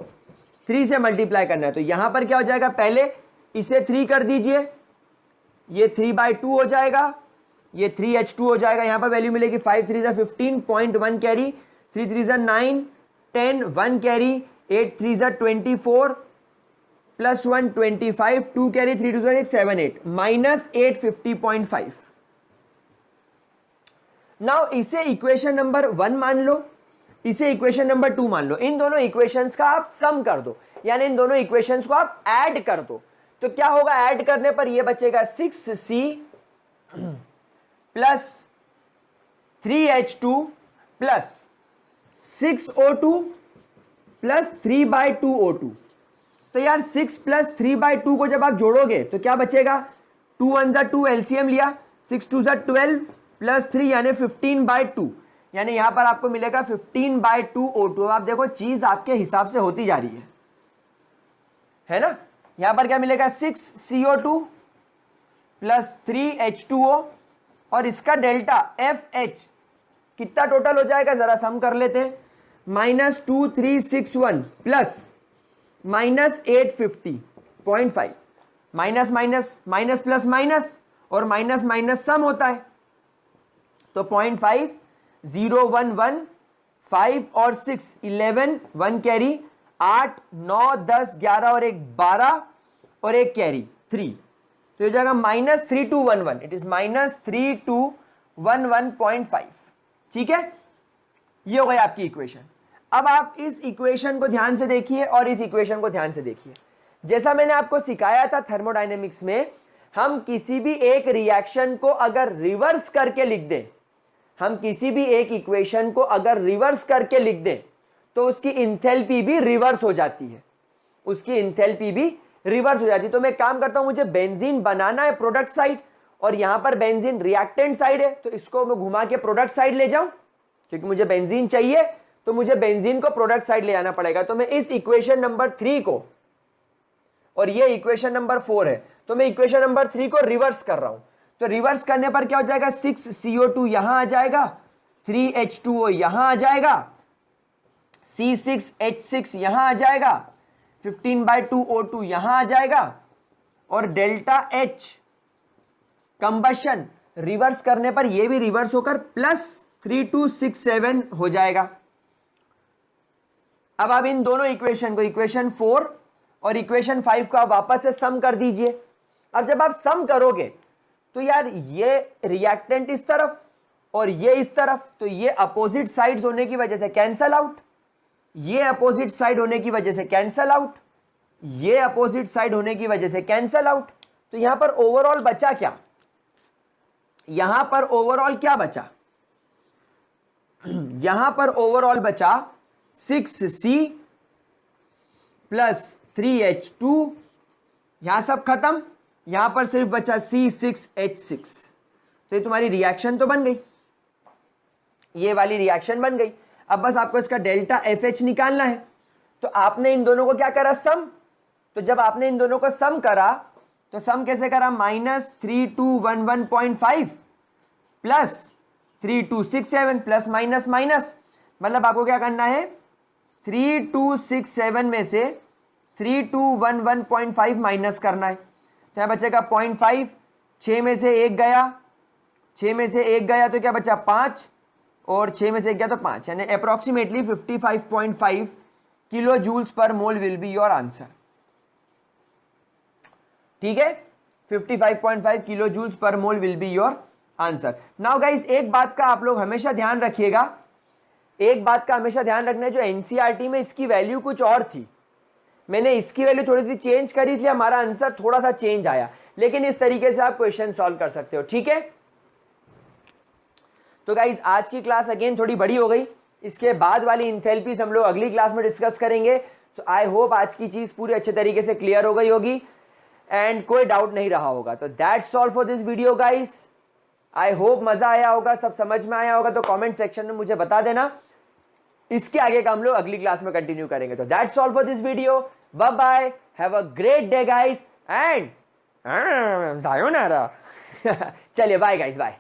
3 से मल्टीप्लाई करना है, तो यहां पर क्या हो जाएगा? पहले इसे 3 कर दीजिए, ये 3/2 हो जाएगा, ये 3H2 हो जाएगा। यहां पर वैल्यू मिलेगी 5 3 15.1 carry, 3 3 9 10 1 carry, 8 3 24 plus 1 25, 2 carry, 3 2 7 8, minus 850.5। Now इसे इक्वेशन नंबर 1 मान लो, इसे इक्वेशन नंबर 2 मान लो। इन दोनों इक्वेशंस का आप सम कर दो, यानी इन दोनों इक्वेशंस को आप ऐड कर दो। तो क्या होगा? ऐड करने पर ये बचेगा 6C plus 3H2 plus 6O2 plus 3/2O2। तो यार 6 प्लस 3/2 को जब आप जोड़ोगे तो क्या बचेगा? 2 1 2, एलसीएम लिया, 6 2 सा 12 प्लस 3 यानी 15/2, यानी यहां पर आपको मिलेगा 15/2 O2। अब आप देखो चीज आपके हिसाब से होती जा रही है ना। यहां पर क्या मिलेगा 6 CO2 प्लस 3 H2O और इसका डेल्टा FH कितना टोटल हो जाएगा जरा सम कर लेते हैं, -2361 plus -850.5, minus minus minus plus minus और माइनस माइनस सम होता है, तो 0.5 0 1 1 5 और 6 11 1 कैरी 8 9 10 11 और 1 12 और 1 कैरी 3, तो ये जाएगा -3211, इट इज -3211.5। ठीक है, ये हो गई आपकी इक्वेशन। अब आप इस इक्वेशन को ध्यान से देखिए और इस इक्वेशन को ध्यान से देखिए। जैसा मैंने आपको सिखाया था थर्मोडायनेमिक्स में, हम किसी भी एक रिएक्शन को अगर रिवर्स करके लिख दें, हम किसी भी एक इक्वेशन को अगर रिवर्स करके लिख दें तो उसकी इंथैल्पी भी रिवर्स हो जाती है, उसकी इंथैल्पी भी रिवर्स हो जाती है। तो मैं काम करता हूं, मुझे बेंजीन बनाना है प्रोडक्ट साइड और यहां पर बेंजीन रिएक्टेंट साइड है, तो इसको मैं घुमा के प्रोडक्ट साइड ले जाऊं, क्योंकि मुझे बेंजीन चाहिए तो मुझे बेंजीन को प्रोडक्ट साइड ले जाना पड़ेगा। तो मैं इस इक्वेशन नंबर 3 को, और ये इक्वेशन नंबर 4 है, तो मैं इक्वेशन नंबर 3 को रिवर्स कर रहा हूं। तो रिवर्स करने पर क्या हो जाएगा, 6 CO2 यहां आ जाएगा, 3 H2O यहां आ जाएगा, C6 H6 यहां आ जाएगा, 15/2 O2 यहां आ जाएगा और डेल्टा H कंबशन रिवर्स करने पर यह भी रिवर्स होकर +3267 हो जाएगा। अब आप इन दोनों इक्वेशन को, इक्वेशन 4 और इक्वेशन 5 को आप वापस से सम कर दीजिए। अब जब आप सम करोगे तो यार ये रिएक्टेंट इस तरफ और ये इस तरफ, तो ये अपोजिट साइड्स होने की वजह से कैंसल आउट, ये अपोजिट साइड होने की वजह से कैंसल आउट, ये अपोजिट साइड होने की वजह से कैंसल आउट। तो यहां पर ओवरऑल बचा क्या, यहां पर ओवरऑल क्या बचा, यहां पर ओवरऑल बचा 6C प्लस 3H2, यहां सब खत्म, यहां पर सिर्फ बचा C6H6। तो ये तुम्हारी रिएक्शन तो बन गई, ये वाली रिएक्शन बन गई। अब बस आपको इसका डेल्टा FH निकालना है। तो आपने इन दोनों को क्या करा, सम। तो जब आपने इन दोनों को सम करा तो सम कैसे करा, -3211.5 प्लस 3267 प्लस माइनस माइनस, मतलब आपको क्या करना है, 3267 में से 3211.5 माइनस करना है। तो यहां बचेगा 0.5, 6 में से 1 गया, 6 में से 1 गया तो क्या बचा 5 और 6 में से 1 गया तो 5, यानी approximately 55.5 kilo joules per mole will be your answer. ठीक है, 55.5 kilo joules per mole will be your answer. Now guys, एक बात का आप लोग हमेशा ध्यान रखिएगा, एक बात का हमेशा ध्यान रखना है, जो एनसीईआरटी में इसकी वैल्यू कुछ और थी, मैंने इसकी वैल्यू थोड़ी सी चेंज करी थी, हमारा आंसर थोड़ा सा चेंज आया, लेकिन इस तरीके से आप क्वेश्चन सॉल्व कर सकते हो। ठीक है, तो गाइज आज की क्लास अगेन थोड़ी बड़ी हो गई, इसके बाद वाली इंथैल्पीज हम लोग अगली क्लास में डिस्कस करेंगे। तो आई होप आज की चीज पूरी अच्छे तरीके से क्लियर हो गई होगी एंड कोई डाउट नहीं रहा होगा। तो that's all for this video guys, I hope मजा आया होगा, सब समझ में आया होगा, तो कमेंट सेक्शन में मुझे बता देना। इसके आगे का हम लोग अगली क्लास में कंटिन्यू करेंगे। तो that's all for this video, bye bye, have a great day guys and sayonara. चलिए बाय गाइज, बाय।